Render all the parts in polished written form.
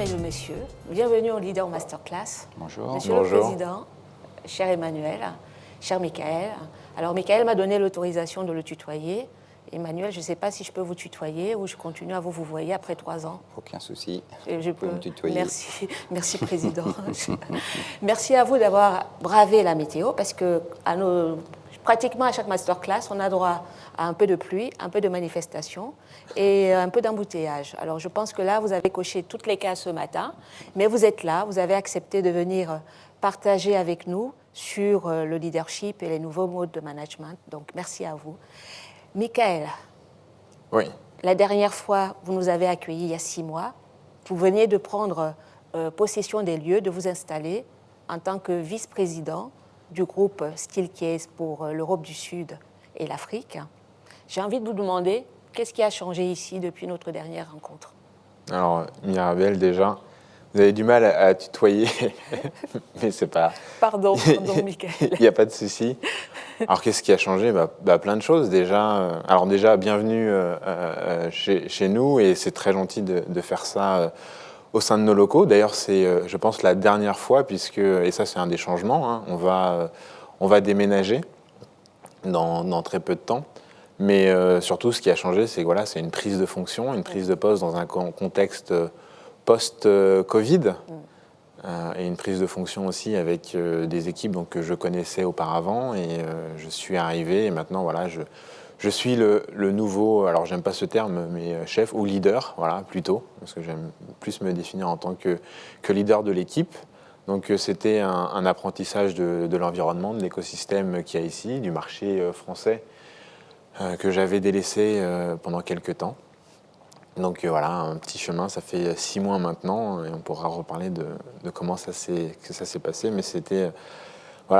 mesdames et messieurs. Bienvenue au Leader Masterclass. Bonjour. Monsieur le Président, cher Emmanuel, cher Michael. Alors, Michael m'a donné l'autorisation de le tutoyer. Emmanuel, je ne sais pas si je peux vous tutoyer ou je continue à vous voyer après 3 ans. Aucun souci. Je peux me tutoyer. Merci Président. Merci à vous d'avoir bravé la météo parce que pratiquement à chaque masterclass, on a droit à un peu de pluie, un peu de manifestation et un peu d'embouteillage. Alors je pense que là, vous avez coché toutes les cases ce matin, mais vous êtes là, vous avez accepté de venir partager avec nous sur le leadership et les nouveaux modes de management. Donc merci à vous. Michael, oui. La dernière fois, vous nous avez accueillis il y a 6 mois. Vous veniez de prendre possession des lieux, de vous installer en tant que vice-président du groupe Steelcase pour l'Europe du Sud et l'Afrique. J'ai envie de vous demander, qu'est-ce qui a changé ici depuis notre dernière rencontre? Alors, Mirabel, déjà, vous avez du mal à tutoyer, mais c'est pas... Pardon, Michael. Il n'y a pas de souci. Alors, qu'est-ce qui a changé? Plein de choses, déjà. Alors, déjà, bienvenue chez nous, et c'est très gentil de faire ça au sein de nos locaux. D'ailleurs, c'est, je pense, la dernière fois, et ça, c'est un des changements, hein, on va déménager dans très peu de temps. Mais surtout, ce qui a changé, c'est que voilà, c'est une prise de fonction, une prise de poste dans un contexte post-Covid, et une prise de fonction aussi avec des équipes donc, que je connaissais auparavant, et je suis arrivé, et maintenant, voilà, je suis le nouveau, alors j'aime pas ce terme, mais chef ou leader, voilà, plutôt, parce que j'aime plus me définir en tant que leader de l'équipe. Donc c'était un apprentissage de l'environnement, de l'écosystème qu'il y a ici, du marché français que j'avais délaissé pendant quelques temps. Donc voilà, un petit chemin, ça fait 6 mois maintenant, et on pourra reparler de comment ça s'est passé, mais c'était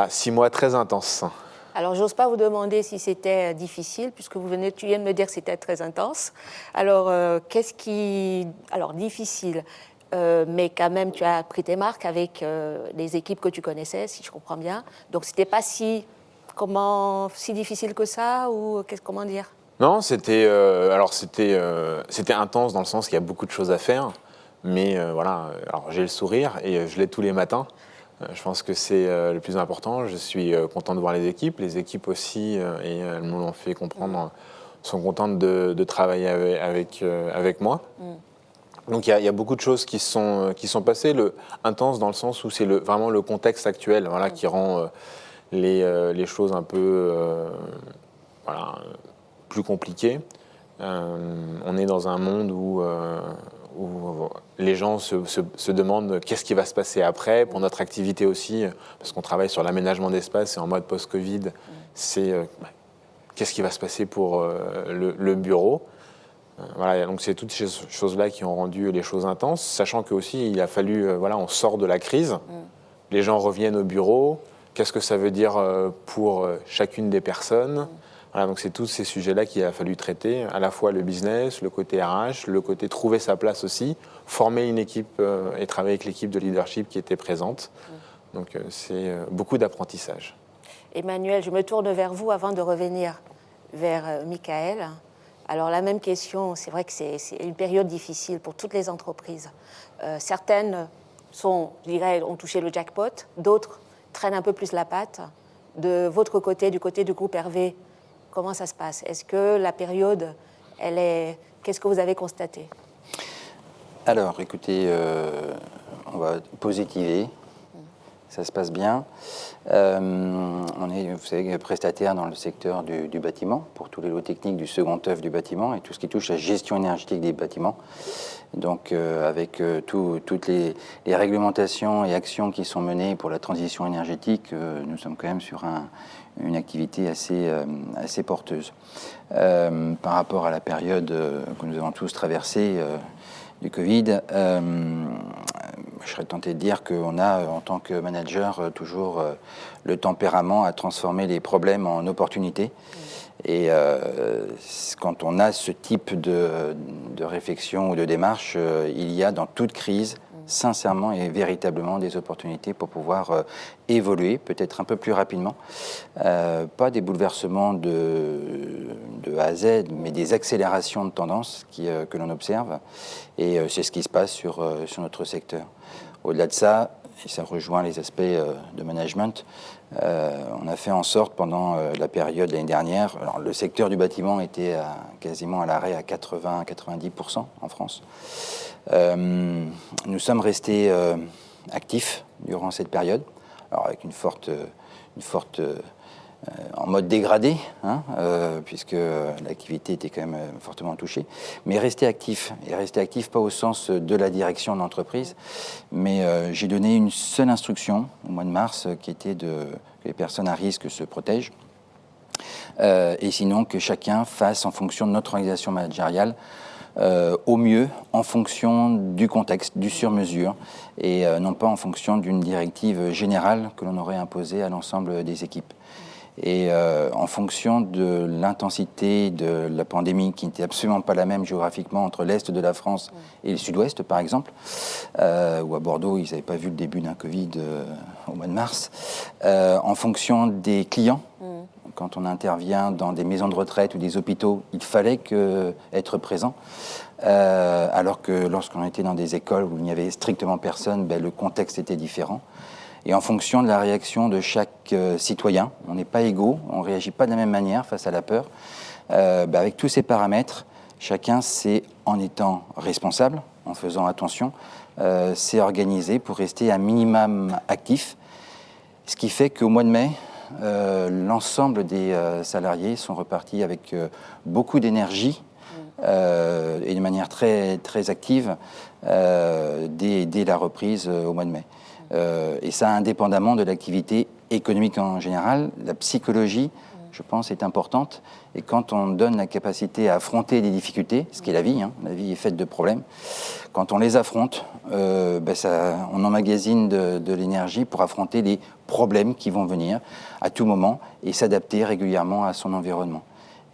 6 mois très intenses. Alors, j'ose pas vous demander si c'était difficile, puisque tu viens de me dire que c'était très intense. Alors, Alors, difficile, mais quand même, tu as pris tes marques avec les équipes que tu connaissais, si je comprends bien. Donc, c'était pas si difficile que ça, ou comment dire? Non, c'était intense dans le sens qu'il y a beaucoup de choses à faire, mais voilà, alors j'ai le sourire et je l'ai tous les matins. Je pense que c'est le plus important. Je suis content de voir les équipes aussi, et elles me l'ont fait comprendre, sont contentes de travailler avec moi. Donc il y a beaucoup de choses qui sont passées, intense dans le sens où c'est vraiment le contexte actuel, voilà, qui rend les choses un peu plus compliquées. On est dans un monde où les gens se demandent qu'est-ce qui va se passer après, pour notre activité aussi, parce qu'on travaille sur l'aménagement d'espace et en mode post-Covid, c'est qu'est-ce qui va se passer pour le bureau. Voilà, donc c'est toutes ces choses-là qui ont rendu les choses intenses, sachant qu'aussi il a fallu, on sort de la crise, les gens reviennent au bureau, qu'est-ce que ça veut dire pour chacune des personnes. Voilà, donc c'est tous ces sujets-là qu'il a fallu traiter, à la fois le business, le côté RH, le côté trouver sa place aussi, former une équipe et travailler avec l'équipe de leadership qui était présente. Donc c'est beaucoup d'apprentissage. Emmanuel, je me tourne vers vous avant de revenir vers Michael. Alors la même question, c'est vrai que c'est une période difficile pour toutes les entreprises. Certaines ont touché le jackpot, d'autres traînent un peu plus la patte. De votre côté, du côté du groupe Hervé, comment ça se passe? Est-ce que la période, qu'est-ce que vous avez constaté? Alors, écoutez, on va positiver. Ça se passe bien. On est, vous savez, prestataire dans le secteur du bâtiment, pour tous les lots techniques du second œuvre du bâtiment et tout ce qui touche à la gestion énergétique des bâtiments. Donc, avec toutes les réglementations et actions qui sont menées pour la transition énergétique, nous sommes quand même sur une activité assez porteuse. Par rapport à la période que nous avons tous traversée du Covid, je serais tenté de dire qu'on a, en tant que manager, toujours le tempérament à transformer les problèmes en opportunités. Et quand on a ce type de réflexion ou de démarche, il y a dans toute crise sincèrement et véritablement des opportunités pour pouvoir évoluer, peut-être un peu plus rapidement. Pas des bouleversements de A à Z, mais des accélérations de tendance que l'on observe. Et c'est ce qui se passe sur notre secteur. Au-delà de ça, et ça rejoint les aspects de management, on a fait en sorte pendant la période l'année dernière, alors le secteur du bâtiment était quasiment à l'arrêt à 80-90% en France. Nous sommes restés actifs durant cette période, alors avec une forte en mode dégradé, hein, puisque l'activité était quand même fortement touchée, mais rester actif, et rester actif pas au sens de la direction de l'entreprise, mais j'ai donné une seule instruction au mois de mars, qui était que les personnes à risque se protègent, et sinon que chacun fasse en fonction de notre organisation managériale, au mieux en fonction du contexte, du sur-mesure, et non pas en fonction d'une directive générale que l'on aurait imposée à l'ensemble des équipes. Et en fonction de l'intensité de la pandémie, qui n'était absolument pas la même géographiquement entre l'Est de la France et le Sud-Ouest, par exemple, où à Bordeaux, ils n'avaient pas vu le début d'un Covid au mois de mars, en fonction des clients, quand on intervient dans des maisons de retraite ou des hôpitaux, il fallait être présent, alors que lorsqu'on était dans des écoles où il n'y avait strictement personne, le contexte était différent. Et en fonction de la réaction de chaque citoyen, on n'est pas égaux, on ne réagit pas de la même manière face à la peur. Avec tous ces paramètres, chacun s'est, en étant responsable, en faisant attention, s'est organisé pour rester un minimum actif. Ce qui fait qu'au mois de mai, l'ensemble des salariés sont repartis avec beaucoup d'énergie et de manière très, très active dès la reprise au mois de mai. Et ça, indépendamment de l'activité économique en général, la psychologie, je pense, est importante. Et quand on donne la capacité à affronter des difficultés, ce qui est la vie est faite de problèmes, quand on les affronte, on emmagasine de l'énergie pour affronter les problèmes qui vont venir à tout moment et s'adapter régulièrement à son environnement.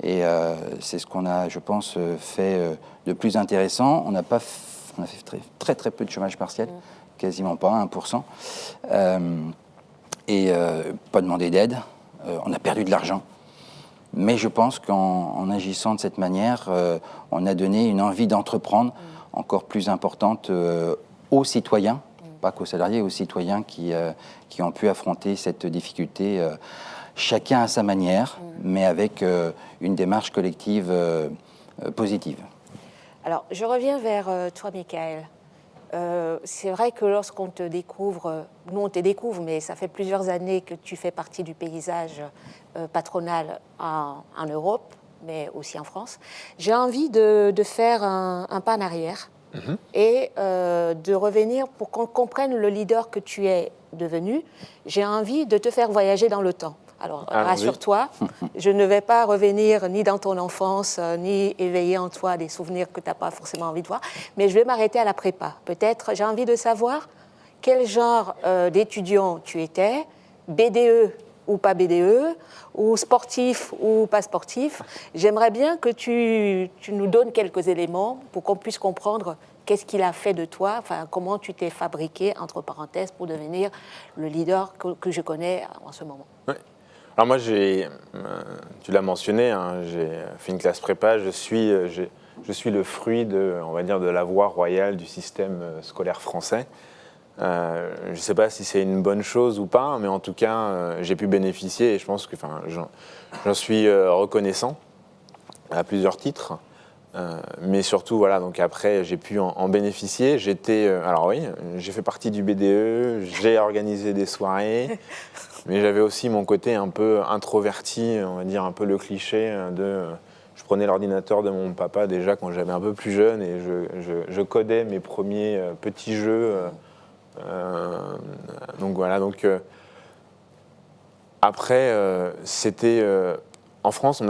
Et c'est ce qu'on a, je pense, fait de plus intéressant. On a fait très, très peu de chômage partiel. Quasiment pas, 1%, pas demandé d'aide, on a perdu de l'argent. Mais je pense qu'en agissant de cette manière, on a donné une envie d'entreprendre encore plus importante aux citoyens, pas qu'aux salariés, aux citoyens qui ont pu affronter cette difficulté, chacun à sa manière, mais avec une démarche collective positive. Alors, je reviens vers toi, Michael. C'est vrai que lorsqu'on te découvre, nous on te découvre, mais ça fait plusieurs années que tu fais partie du paysage patronal en Europe, mais aussi en France. J'ai envie de faire un pas en arrière et de revenir pour qu'on comprenne le leader que tu es devenu. J'ai envie de te faire voyager dans le temps. Alors, rassure-toi, je ne vais pas revenir ni dans ton enfance, ni éveiller en toi des souvenirs que tu n'as pas forcément envie de voir, mais je vais m'arrêter à la prépa. Peut-être, j'ai envie de savoir quel genre d'étudiant tu étais, BDE ou pas BDE, ou sportif ou pas sportif. J'aimerais bien que tu nous donnes quelques éléments pour qu'on puisse comprendre qu'est-ce qu'il a fait de toi, enfin, comment tu t'es fabriqué, entre parenthèses, pour devenir le leader que je connais en ce moment. Ouais. Alors moi, tu l'as mentionné, j'ai fait une classe prépa, je suis le fruit on va dire, de la voie royale du système scolaire français. Je ne sais pas si c'est une bonne chose ou pas, mais en tout cas, j'ai pu bénéficier et je pense que j'en suis reconnaissant à plusieurs titres. Mais surtout, voilà, donc après, j'ai pu en bénéficier. J'ai fait partie du BDE, j'ai organisé des soirées, mais j'avais aussi mon côté un peu introverti, on va dire un peu le cliché je prenais l'ordinateur de mon papa déjà quand j'avais un peu plus jeune et je codais mes premiers petits jeux. Donc voilà, après, c'était... en France,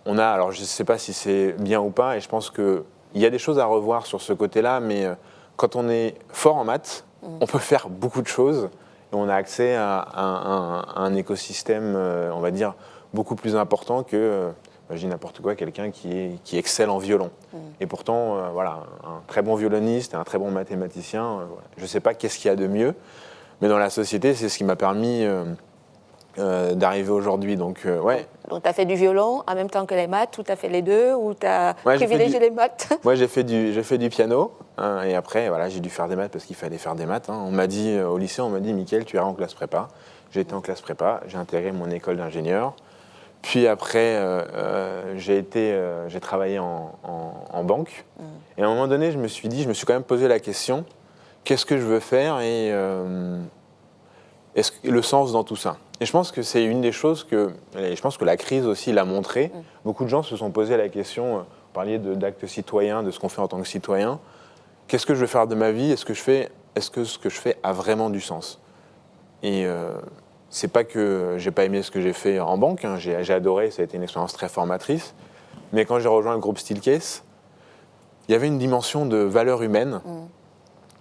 alors je ne sais pas si c'est bien ou pas, et je pense qu'il y a des choses à revoir sur ce côté-là, mais quand on est fort en maths, on peut faire beaucoup de choses, et on a accès à un écosystème, on va dire, beaucoup plus important que je dis n'importe quoi, quelqu'un qui excelle en violon. Et pourtant, voilà, un très bon violoniste et un très bon mathématicien, je ne sais pas qu'est-ce qu'il y a de mieux, mais dans la société, c'est ce qui m'a permis d'arriver aujourd'hui. Donc, ouais. Donc, tu as fait du violon en même temps que les maths, ou tu as fait les deux, ou tu as Ouais, privilégié les maths? Moi, j'ai fait du piano, hein, et après, voilà, j'ai dû faire des maths parce qu'il fallait faire des maths. Hein. On m'a dit, au lycée, on m'a dit, Mickaël, tu iras en classe prépa. J'ai été en classe prépa, j'ai intégré mon école d'ingénieur. Puis après, j'ai travaillé en banque. Et à un moment donné, je me suis quand même posé la question, qu'est-ce que je veux faire et le sens dans tout ça. Et je pense que c'est une des choses et je pense que la crise aussi l'a montré. Beaucoup de gens se sont posé la question, vous parliez d'actes citoyens, de ce qu'on fait en tant que citoyen. Qu'est-ce que je veux faire de ma vie? Est-ce que ce que je fais a vraiment du sens? Et c'est pas que j'ai pas aimé ce que j'ai fait en banque, hein. J'ai adoré, ça a été une expérience très formatrice. Mais quand j'ai rejoint le groupe Steelcase, il y avait une dimension de valeur humaine,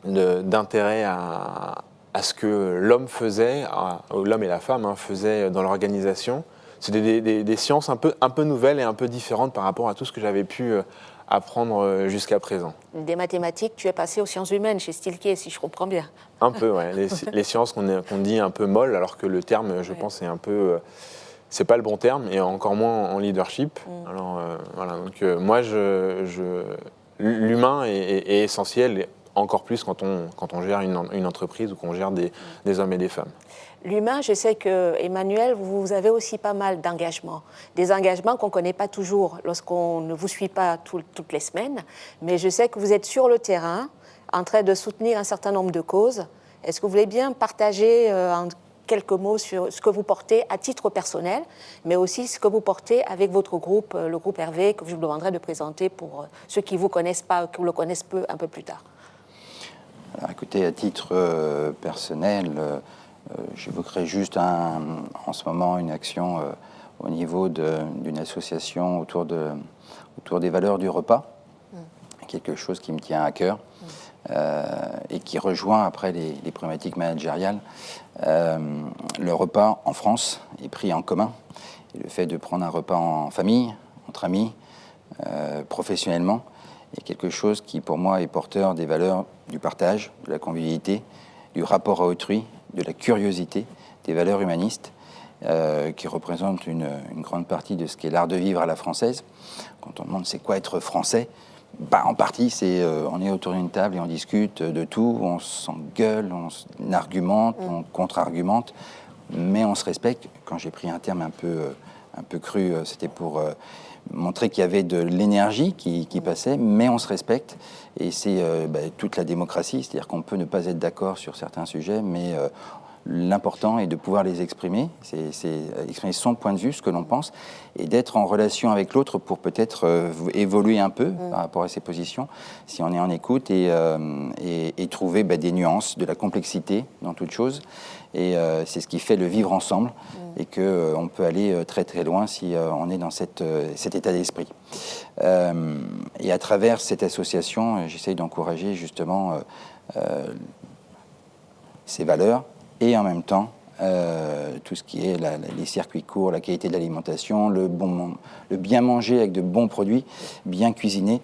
d'intérêt à ce que l'homme faisait, l'homme et la femme faisaient dans l'organisation. C'était des sciences un peu nouvelles et un peu différentes par rapport à tout ce que j'avais pu apprendre jusqu'à présent. Des mathématiques, tu es passé aux sciences humaines chez Steelcase, si je comprends bien. Un peu, ouais. Les sciences qu'on dit un peu molles, alors que le terme, je pense, est un peu... c'est pas le bon terme, et encore moins en leadership. Alors, voilà, donc moi, l'humain est essentiel, encore plus quand on gère une entreprise ou qu'on gère des hommes et des femmes. L'humain, je sais que, Emmanuel, vous avez aussi pas mal d'engagements. Des engagements qu'on ne connaît pas toujours lorsqu'on ne vous suit pas toutes les semaines. Mais je sais que vous êtes sur le terrain, en train de soutenir un certain nombre de causes. Est-ce que vous voulez bien partager en quelques mots sur ce que vous portez à titre personnel, mais aussi ce que vous portez avec votre groupe, le groupe Hervé, que je vous demanderai de présenter pour ceux qui ne vous connaissent pas, qui le connaissent un peu plus tard? Alors, écoutez, à titre personnel... j'évoquerai juste en ce moment une action au niveau d'une association autour des valeurs du repas, quelque chose qui me tient à cœur et qui rejoint après les problématiques managériales. Le repas en France est pris en commun, et le fait de prendre un repas en famille, entre amis, professionnellement, est quelque chose qui pour moi est porteur des valeurs du partage, de la convivialité, du rapport à autrui, de la curiosité, des valeurs humanistes, qui représentent une grande partie de ce qu'est l'art de vivre à la française. Quand on demande c'est quoi être français, en partie, on est autour d'une table et on discute de tout, on s'engueule, on argumente, on contre-argumente, mais on se respecte. Quand j'ai pris un terme un peu cru, c'était pour montrer qu'il y avait de l'énergie qui passait, mais on se respecte. Et c'est toute la démocratie, c'est-à-dire qu'on peut ne pas être d'accord sur certains sujets, mais l'important est de pouvoir les exprimer, c'est exprimer son point de vue, ce que l'on pense, et d'être en relation avec l'autre pour peut-être évoluer un peu par rapport à ses positions, si on est en écoute, et trouver des nuances, de la complexité dans toute chose. Et c'est ce qui fait le vivre ensemble, et qu'on peut aller très très loin si on est dans cet état d'esprit. Et à travers cette association, j'essaye d'encourager justement ces valeurs, et en même temps tout ce qui est les circuits courts, la qualité de l'alimentation, le bien manger avec de bons produits, bien cuisinés,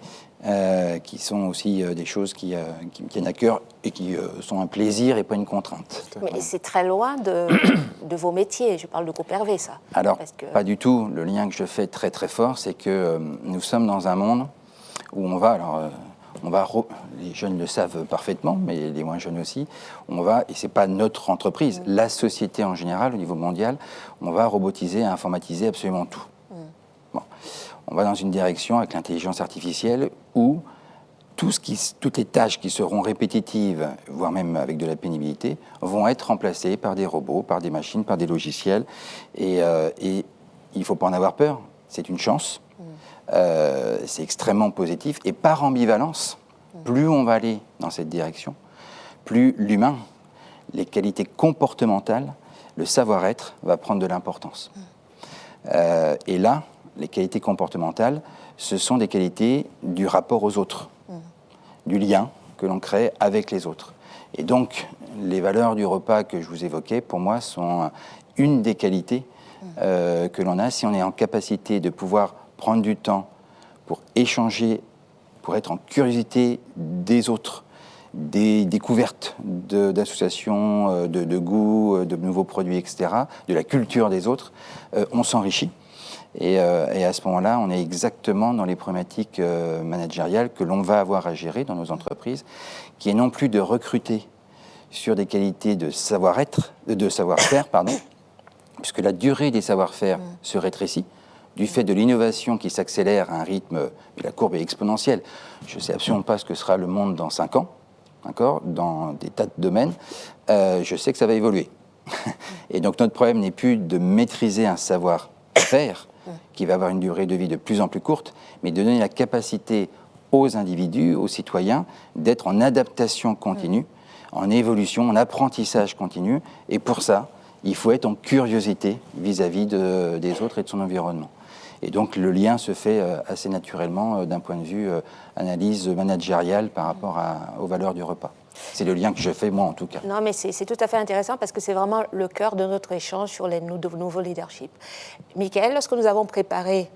qui sont aussi des choses qui me tiennent à cœur et qui sont un plaisir et pas une contrainte. Mais c'est très loin de vos métiers, je parle de groupe Hervé, ça. Alors, pas du tout. Le lien que je fais très très fort, c'est que nous sommes dans un monde où on va... les jeunes le savent parfaitement, mais les moins jeunes aussi, et c'est pas notre entreprise, la société en général, au niveau mondial, on va robotiser et informatiser absolument tout. Bon. On va dans une direction avec l'intelligence artificielle où toutes les tâches qui seront répétitives, voire même avec de la pénibilité, vont être remplacées par des robots, par des machines, par des logiciels. Et il ne faut pas en avoir peur, c'est une chance. C'est extrêmement positif. Et par ambivalence, plus on va aller dans cette direction, plus l'humain, les qualités comportementales, le savoir-être va prendre de l'importance. Et là, les qualités comportementales, ce sont des qualités du rapport aux autres, du lien que l'on crée avec les autres. Et donc, les valeurs du repas que je vous évoquais, pour moi, sont une des qualités que l'on a si on est en capacité de pouvoir prendre du temps pour échanger, pour être en curiosité des autres, des découvertes d'associations, de goûts, de nouveaux produits, etc., de la culture des autres, on s'enrichit. Et à ce moment-là, on est exactement dans les problématiques managériales que l'on va avoir à gérer dans nos entreprises, qui est non plus de recruter sur des qualités de savoir-être, de savoir-faire, pardon, puisque la durée des savoir-faire se rétrécit, du fait de l'innovation qui s'accélère à un rythme, et la courbe est exponentielle. Je ne sais absolument pas ce que sera le monde dans 5 ans, d'accord, dans des tas de domaines. Je sais que ça va évoluer. Et donc notre problème n'est plus de maîtriser un savoir-faire qui va avoir une durée de vie de plus en plus courte, mais de donner la capacité aux individus, aux citoyens, d'être en adaptation continue, en évolution, en apprentissage continu. Et pour ça, il faut être en curiosité vis-à-vis des autres et de son environnement. Et donc le lien se fait assez naturellement d'un point de vue analyse managériale par rapport aux valeurs du repas. C'est le lien que je fais moi en tout cas. Non, mais c'est tout à fait intéressant parce que c'est vraiment le cœur de notre échange sur les nouveaux leaderships. Michael, lorsque nous avons préparé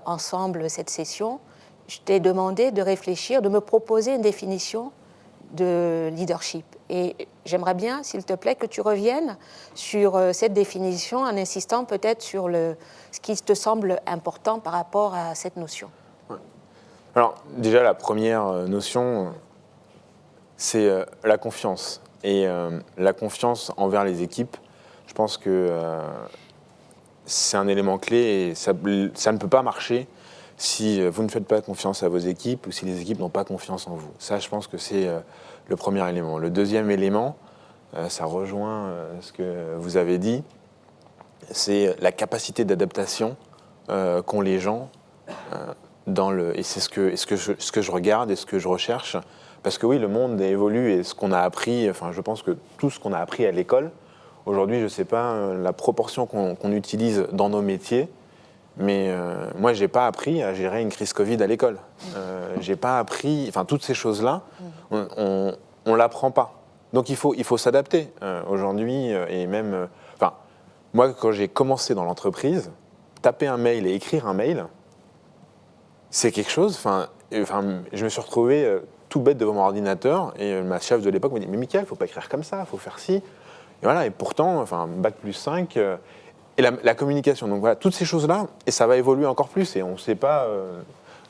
ensemble cette session, je t'ai demandé de réfléchir, de me proposer une définition de leadership. Et j'aimerais bien, s'il te plaît, que tu reviennes sur cette définition en insistant peut-être sur ce qui te semble important par rapport à cette notion. Ouais. Alors, déjà, la première notion, c'est la confiance. Et la confiance envers les équipes, je pense que c'est un élément clé et ça ne peut pas marcher si vous ne faites pas confiance à vos équipes ou si les équipes n'ont pas confiance en vous. Ça, je pense que c'est le premier élément. Le deuxième élément, ça rejoint ce que vous avez dit, c'est la capacité d'adaptation qu'ont les gens et c'est ce que je regarde et ce que je recherche. Parce que oui, le monde évolue et ce qu'on a appris, enfin, je pense que tout ce qu'on a appris à l'école, aujourd'hui, je ne sais pas la proportion qu'on utilise dans nos métiers, mais moi, je n'ai pas appris à gérer une crise Covid à l'école. J'ai pas appris, enfin, toutes ces choses-là, on ne l'apprend pas. Donc, il faut s'adapter aujourd'hui et même... Enfin, moi, quand j'ai commencé dans l'entreprise, taper un mail et écrire un mail, c'est quelque chose... Enfin, je me suis retrouvé tout bête devant mon ordinateur et ma chef de l'époque me dit « Mais Michael, il ne faut pas écrire comme ça, il faut faire ci. » Et voilà, et pourtant, enfin, Bac+5... Et la communication, donc voilà, toutes ces choses-là, et ça va évoluer encore plus, et on ne sait pas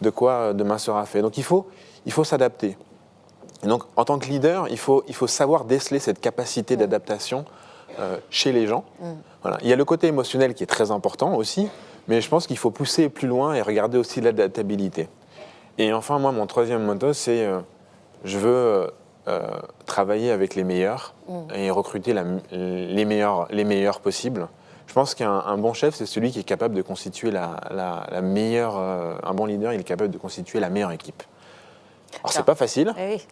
de quoi demain sera fait. Donc il faut s'adapter. Et donc en tant que leader, il faut savoir déceler cette capacité d'adaptation chez les gens. Voilà. Il y a le côté émotionnel qui est très important aussi, mais je pense qu'il faut pousser plus loin et regarder aussi l'adaptabilité. Et enfin, moi, mon troisième motto, c'est je veux travailler avec les meilleurs et recruter les meilleurs possibles. Je pense qu'un bon chef, c'est celui qui est capable de constituer la meilleure... un bon leader, il est capable de constituer la meilleure équipe. Alors, c'est pas facile. Oui.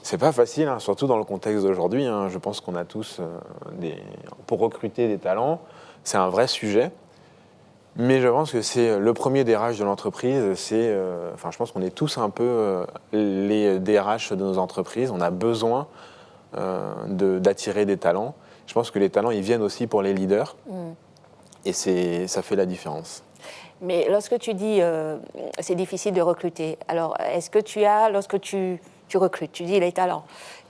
C'est pas facile, hein, surtout dans le contexte d'aujourd'hui. Hein. Je pense qu'on a tous pour recruter des talents, c'est un vrai sujet. Mais je pense que c'est le premier DRH de l'entreprise. Je pense qu'on est tous un peu les DRH de nos entreprises. On a besoin d'attirer des talents. Je pense que les talents, ils viennent aussi pour les leaders. Et ça fait la différence. Mais lorsque tu dis c'est difficile de recruter, alors est-ce que lorsque tu recrutes, tu dis les talents,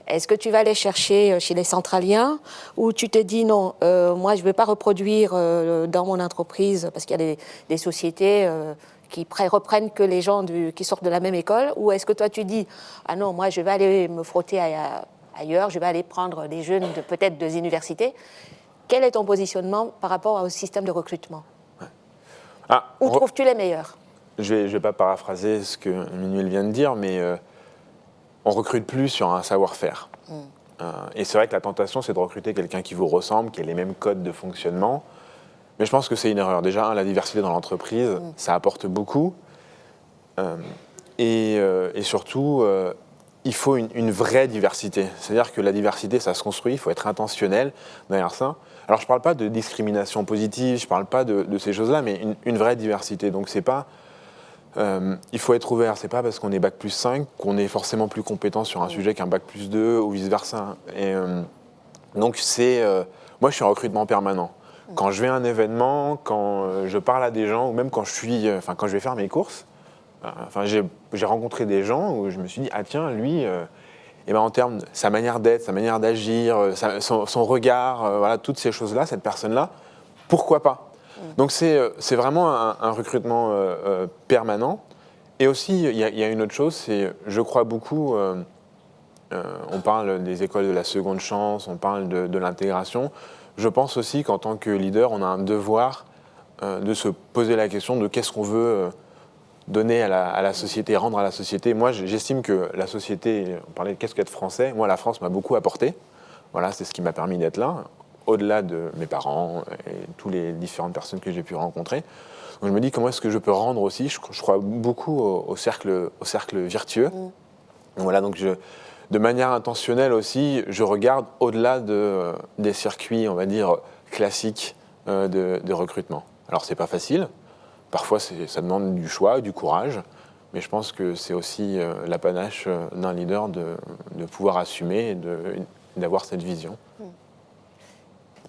est-ce que tu vas les chercher chez les centraliens ou tu te dis non, moi je ne vais pas reproduire dans mon entreprise parce qu'il y a des sociétés qui reprennent que les gens qui sortent de la même école, ou est-ce que toi tu dis ah non, moi je vais aller me frotter ailleurs, je vais aller prendre des jeunes peut-être des universités. Quel est ton positionnement par rapport au système de recrutement ? Où trouves-tu les meilleurs ? Je vais pas paraphraser ce que Emmanuel vient de dire, mais on recrute plus sur un savoir-faire. Et c'est vrai que la tentation, c'est de recruter quelqu'un qui vous ressemble, qui a les mêmes codes de fonctionnement. Mais je pense que c'est une erreur. Déjà, la diversité dans l'entreprise, ça apporte beaucoup. Et surtout, il faut une vraie diversité. C'est-à-dire que la diversité, ça se construit, il faut être intentionnel derrière ça. Alors, je ne parle pas de discrimination positive, je ne parle pas de ces choses-là, mais une vraie diversité. Donc, c'est pas... il faut être ouvert. C'est pas parce qu'on est Bac+5 qu'on est forcément plus compétent sur un sujet qu'un Bac+2 ou vice-versa. Et donc, moi, je suis en recrutement permanent. Quand je vais à un événement, quand je parle à des gens, ou même quand quand je vais faire mes courses, j'ai rencontré des gens où je me suis dit, ah tiens, lui, et ben en termes de sa manière d'être, sa manière d'agir, son regard, voilà, toutes ces choses-là, cette personne-là, pourquoi pas? Donc c'est vraiment un recrutement permanent. Et aussi, il y a une autre chose, c'est, je crois beaucoup, on parle des écoles de la seconde chance, on parle de l'intégration. Je pense aussi qu'en tant que leader, on a un devoir de se poser la question de qu'est-ce qu'on veut donner à la société, rendre à la société. Moi, j'estime que la société, on parlait de qu'est-ce qu'être français, moi, la France m'a beaucoup apporté. Voilà, c'est ce qui m'a permis d'être là, au-delà de mes parents et toutes les différentes personnes que j'ai pu rencontrer. Donc je me dis, comment est-ce que je peux rendre aussi? Je crois beaucoup au cercle vertueux. Donc voilà, donc de manière intentionnelle aussi, je regarde au-delà des circuits, on va dire, classiques de recrutement. Alors, c'est pas facile. Parfois, ça demande du choix, du courage. Mais je pense que c'est aussi l'apanage d'un leader de pouvoir assumer et d'avoir cette vision.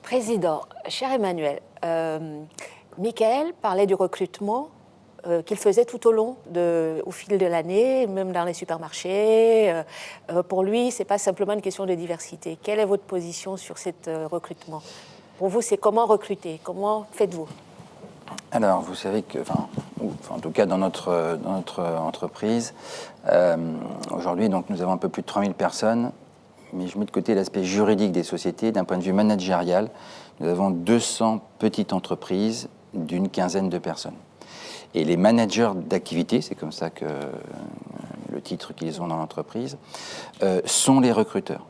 Président, cher Emmanuel, Michael parlait du recrutement qu'il faisait tout au fil de l'année, même dans les supermarchés. Pour lui, ce n'est pas simplement une question de diversité. Quelle est votre position sur ce recrutement? Pour vous, c'est comment recruter? Comment faites-vous? Alors, vous savez que, en tout cas dans notre entreprise, aujourd'hui, donc, nous avons un peu plus de 3000 personnes, mais je mets de côté l'aspect juridique des sociétés. D'un point de vue managérial, nous avons 200 petites entreprises d'une quinzaine de personnes. Et les managers d'activité, c'est comme ça que le titre qu'ils ont dans l'entreprise, sont les recruteurs.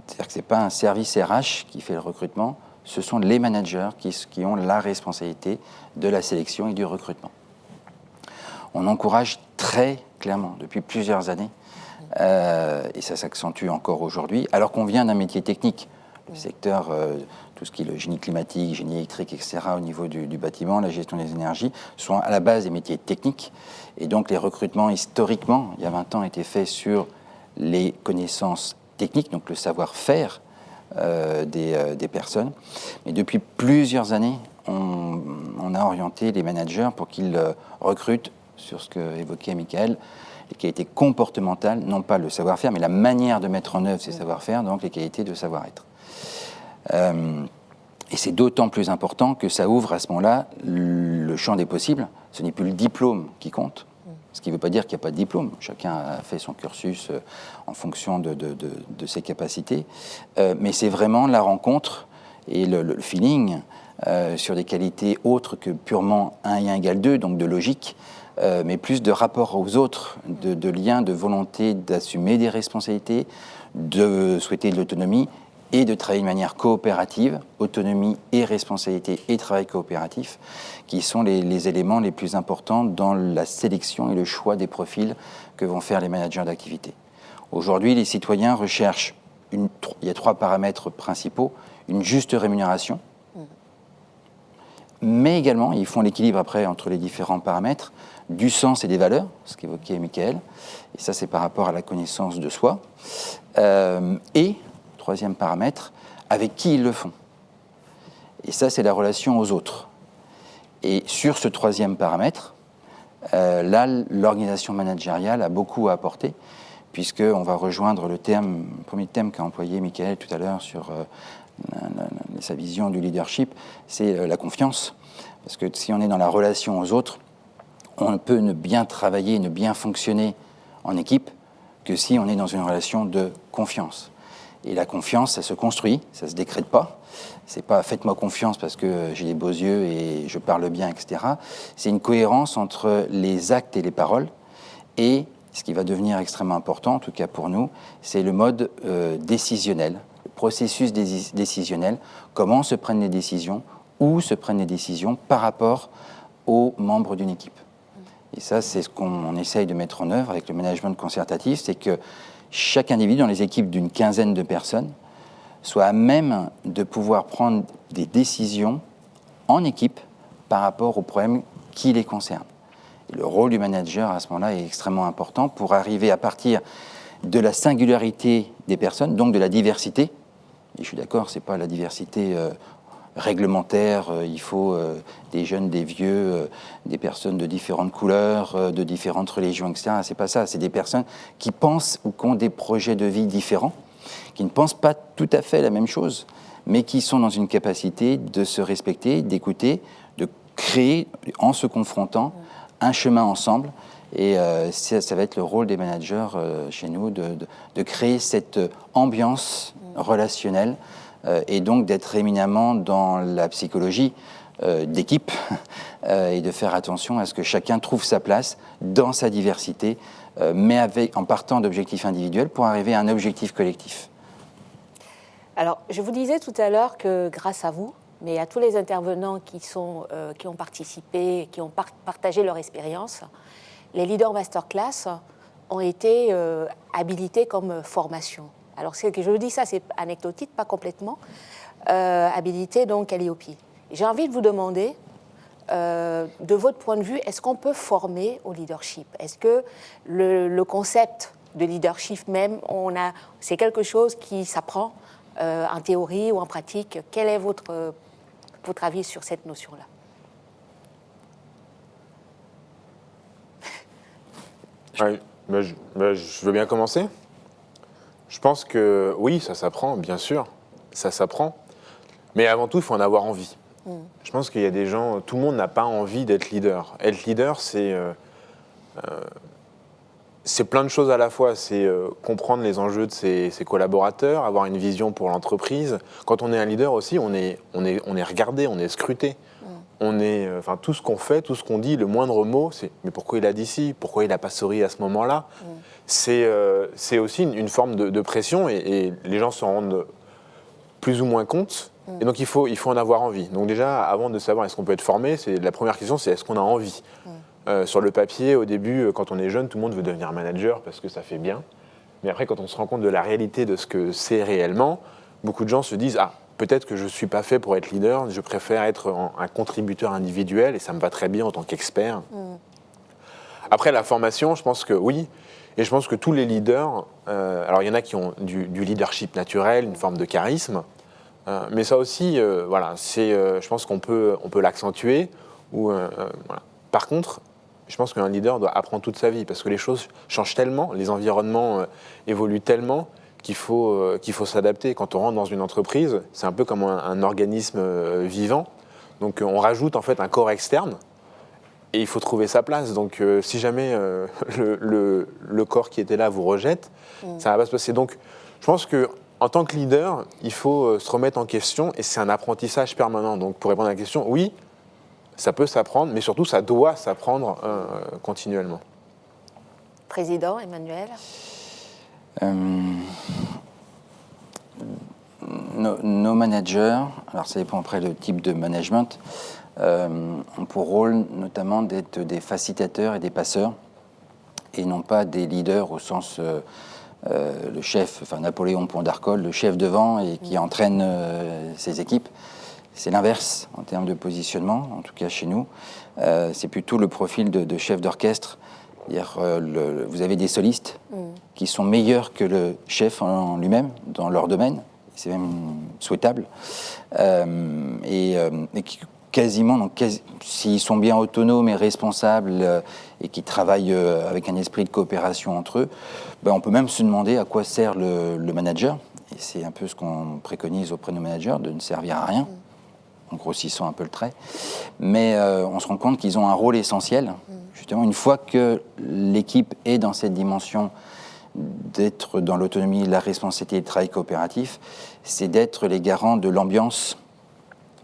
C'est-à-dire que ce n'est pas un service RH qui fait le recrutement, ce sont les managers qui ont la responsabilité de la sélection et du recrutement. On encourage très clairement, depuis plusieurs années, et ça s'accentue encore aujourd'hui, alors qu'on vient d'un métier technique. Le secteur, tout ce qui est le génie climatique, génie électrique, etc., au niveau du bâtiment, la gestion des énergies, sont à la base des métiers techniques. Et donc les recrutements, historiquement, il y a 20 ans, étaient faits sur les connaissances techniques, donc le savoir-faire des personnes. Mais depuis plusieurs années, on a orienté les managers pour qu'ils recrutent sur ce qu'évoquait Michael, les qualités comportementales, non pas le savoir-faire, mais la manière de mettre en œuvre ces savoir-faire, donc les qualités de savoir-être. Et c'est d'autant plus important que ça ouvre à ce moment-là le champ des possibles. Ce n'est plus le diplôme qui compte, ce qui ne veut pas dire qu'il n'y a pas de diplôme. Chacun a fait son cursus en fonction de ses capacités. Mais c'est vraiment la rencontre et le feeling sur des qualités autres que purement 1 et 1 égale 2, donc de logique, mais plus de rapport aux autres, de lien, de volonté d'assumer des responsabilités, de souhaiter de l'autonomie et de travailler de manière coopérative, autonomie et responsabilité et travail coopératif, qui sont les éléments les plus importants dans la sélection et le choix des profils que vont faire les managers d'activité. Aujourd'hui, les citoyens recherchent, il y a 3 paramètres principaux, une juste rémunération, mais également, ils font l'équilibre après entre les différents paramètres, du sens et des valeurs, ce qu'évoquait Michael, et ça c'est par rapport à la connaissance de soi, et, 3e paramètre, avec qui ils le font. Et ça c'est la relation aux autres. Et sur ce 3e paramètre, là l'organisation managériale a beaucoup à apporter, puisqu'on va rejoindre le premier thème qu'a employé Michael tout à l'heure sur sa vision du leadership, c'est la confiance. Parce que si on est dans la relation aux autres, on ne peut ne bien travailler, ne bien fonctionner en équipe que si on est dans une relation de confiance. Et la confiance, ça se construit, ça ne se décrète pas. C'est pas « faites-moi confiance parce que j'ai des beaux yeux et je parle bien, etc. » C'est une cohérence entre les actes et les paroles. Et ce qui va devenir extrêmement important, en tout cas pour nous, c'est le mode décisionnel, le processus décisionnel, comment se prennent les décisions, où se prennent les décisions par rapport aux membres d'une équipe. Et ça, c'est ce qu'on essaye de mettre en œuvre avec le management concertatif, c'est que chaque individu dans les équipes d'une quinzaine de personnes soit à même de pouvoir prendre des décisions en équipe par rapport aux problèmes qui les concernent. Et le rôle du manager à ce moment-là est extrêmement important pour arriver à partir de la singularité des personnes, donc de la diversité. Et je suis d'accord, ce n'est pas la diversité réglementaire, il faut des jeunes, des vieux, des personnes de différentes couleurs, de différentes religions, etc. C'est pas ça, c'est des personnes qui pensent ou qui ont des projets de vie différents, qui ne pensent pas tout à fait la même chose, mais qui sont dans une capacité de se respecter, d'écouter, de créer, en se confrontant, un chemin ensemble. Et ça va être le rôle des managers chez nous de créer cette ambiance relationnelle et donc d'être éminemment dans la psychologie d'équipe et de faire attention à ce que chacun trouve sa place dans sa diversité, mais en partant d'objectifs individuels pour arriver à un objectif collectif. Alors, je vous disais tout à l'heure que grâce à vous, mais à tous les intervenants qui ont participé, qui ont partagé leur expérience, les leaders masterclass ont été habilités comme formation. Alors, je dis ça, c'est anecdotique, pas complètement, habilités donc à l'IOP. J'ai envie de vous demander, de votre point de vue, est-ce qu'on peut former au leadership? Est-ce que le concept de leadership même, c'est quelque chose qui s'apprend en théorie ou en pratique? Quel est votre avis sur cette notion-là? Je veux bien commencer. Je pense que oui, ça s'apprend, bien sûr, ça s'apprend. Mais avant tout, il faut en avoir envie. Je pense qu'il y a des gens, tout le monde n'a pas envie d'être leader. Être leader, c'est plein de choses à la fois. C'est comprendre les enjeux de ses collaborateurs, avoir une vision pour l'entreprise. Quand on est un leader aussi, on est regardé, on est scruté. Tout ce qu'on fait, tout ce qu'on dit, le moindre mot, c'est « mais pourquoi il a dit ci ? Pourquoi il n'a pas souri à ce moment-là ?» C'est aussi une forme de pression et les gens s'en rendent plus ou moins compte. Et donc, il faut en avoir envie. Donc déjà, avant de savoir est-ce qu'on peut être formé, la première question, c'est est-ce qu'on a envie ? Sur le papier, au début, quand on est jeune, tout le monde veut devenir manager parce que ça fait bien. Mais après, quand on se rend compte de la réalité de ce que c'est réellement, beaucoup de gens se disent « Ah, peut-être que je ne suis pas fait pour être leader, je préfère être un contributeur individuel et ça me va très bien en tant qu'expert. » Après, la formation, je pense que oui. Et je pense que tous les leaders, alors il y en a qui ont du leadership naturel, une forme de charisme, mais ça aussi, je pense qu'on peut l'accentuer. Voilà. Par contre, je pense qu'un leader doit apprendre toute sa vie parce que les choses changent tellement, les environnements évoluent tellement qu'il faut s'adapter. Quand on rentre dans une entreprise, c'est un peu comme un organisme vivant. Donc on rajoute en fait un corps externe et il faut trouver sa place. Donc si jamais le corps qui était là vous rejette, ça ne va pas se passer. Donc je pense qu'en tant que leader, il faut se remettre en question et c'est un apprentissage permanent. Donc pour répondre à la question, oui, ça peut s'apprendre, mais surtout ça doit s'apprendre continuellement. Président Emmanuel. Nos managers, alors ça dépend après le type de management, ont pour rôle notamment d'être des facilitateurs et des passeurs, et non pas des leaders au sens le chef, enfin Napoléon Pont d'Arcole, le chef devant et qui entraîne ses équipes. C'est l'inverse en termes de positionnement, en tout cas chez nous. C'est plutôt le profil de chef d'orchestre. Vous avez des solistes qui sont meilleurs que le chef en lui-même dans leur domaine. C'est même souhaitable. Et qui quasiment, s'ils sont bien autonomes et responsables et qui travaillent avec un esprit de coopération entre eux, on peut même se demander à quoi sert le manager. Et c'est un peu ce qu'on préconise auprès de nos managers, de ne servir à rien, en grossissant un peu le trait. Mais on se rend compte qu'ils ont un rôle essentiel. Justement, une fois que l'équipe est dans cette dimension d'être dans l'autonomie, la responsabilité et le travail coopératif, c'est d'être les garants de l'ambiance,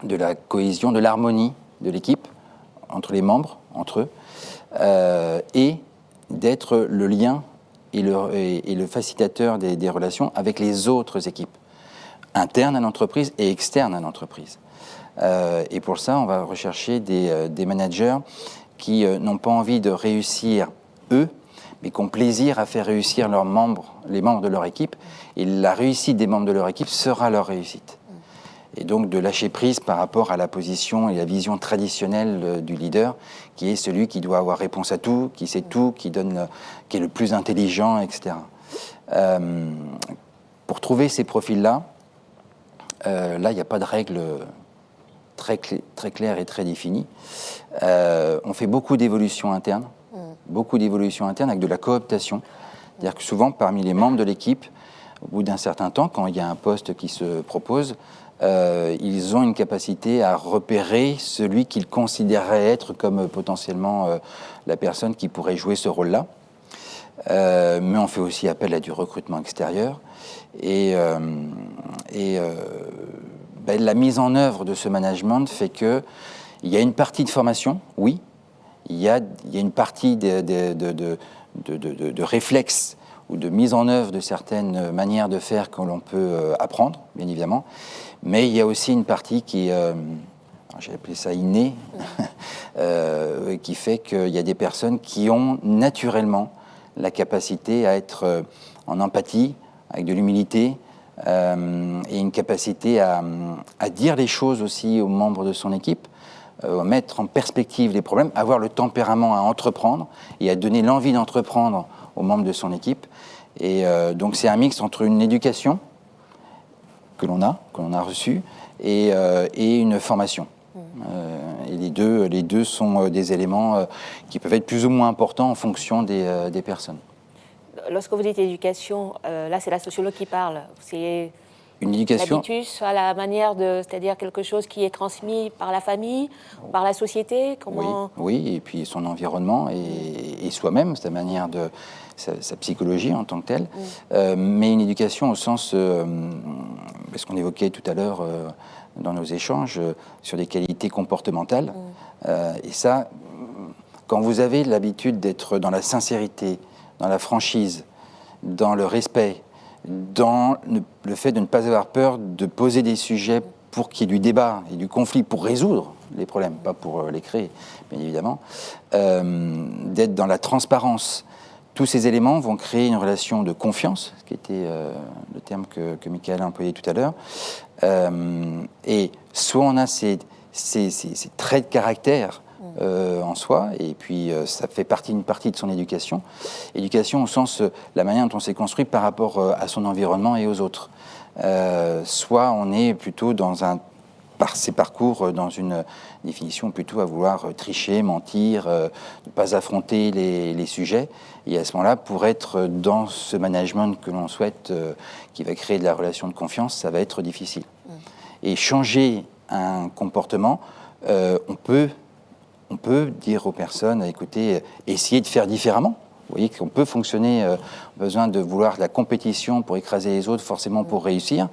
de la cohésion, de l'harmonie de l'équipe, entre les membres, entre eux, et d'être le lien et le facilitateur des relations avec les autres équipes, internes à l'entreprise et externes à l'entreprise. Et pour ça, on va rechercher des managers qui n'ont pas envie de réussir eux, mais qui ont plaisir à faire réussir les membres de leur équipe. Et la réussite des membres de leur équipe sera leur réussite. Et donc de lâcher prise par rapport à la position et la vision traditionnelle du leader, qui est celui qui doit avoir réponse à tout, qui sait tout, qui est le plus intelligent, etc. Pour trouver ces profils-là, il n'y a pas de règle très claires et très définies. On fait beaucoup d'évolutions internes, avec de la cooptation. C'est-à-dire que souvent, parmi les membres de l'équipe, au bout d'un certain temps, quand il y a un poste qui se propose, ils ont une capacité à repérer celui qu'ils considéreraient être comme potentiellement la personne qui pourrait jouer ce rôle-là. Mais on fait aussi appel à du recrutement extérieur. Et la mise en œuvre de ce management fait qu'il y a une partie de formation, oui, il y a une partie de réflexe ou de mise en œuvre de certaines manières de faire que l'on peut apprendre, bien évidemment, mais il y a aussi une partie qui est, j'ai appelé ça innée, qui fait qu'il y a des personnes qui ont naturellement la capacité à être en empathie, avec de l'humilité, et une capacité à dire les choses aussi aux membres de son équipe, mettre en perspective les problèmes, avoir le tempérament à entreprendre et à donner l'envie d'entreprendre aux membres de son équipe. Et donc c'est un mix entre une éducation que l'on a reçue, et une formation. Et les deux sont des éléments qui peuvent être plus ou moins importants en fonction des personnes. Lorsque vous dites éducation, là c'est la sociologue qui parle. C'est une éducation. L'habitus à la manière c'est-à-dire quelque chose qui est transmis par la famille, par la société. Comment... Oui, et puis son environnement et soi-même, sa manière sa psychologie en tant que telle. Mais une éducation au sens, ce qu'on évoquait tout à l'heure dans nos échanges, sur des qualités comportementales. Et ça, quand vous avez l'habitude d'être dans la sincérité, dans la franchise, dans le respect, dans le fait de ne pas avoir peur de poser des sujets pour qu'il y ait du débat et du conflit, pour résoudre les problèmes, pas pour les créer, bien évidemment, d'être dans la transparence. Tous ces éléments vont créer une relation de confiance, ce qui était le terme que Michael a employé tout à l'heure. Et soit on a ces traits de caractère en soi, et puis ça fait une partie de son éducation. Éducation au sens la manière dont on s'est construit par rapport à son environnement et aux autres. Soit on est plutôt par ces parcours dans une définition plutôt à vouloir tricher, mentir, ne pas affronter les sujets. Et à ce moment-là, pour être dans ce management que l'on souhaite, qui va créer de la relation de confiance, ça va être difficile. Et changer un comportement, on peut dire aux personnes, écoutez, essayez de faire différemment. Vous voyez qu'on peut fonctionner, besoin de vouloir de la compétition pour écraser les autres, forcément pour réussir,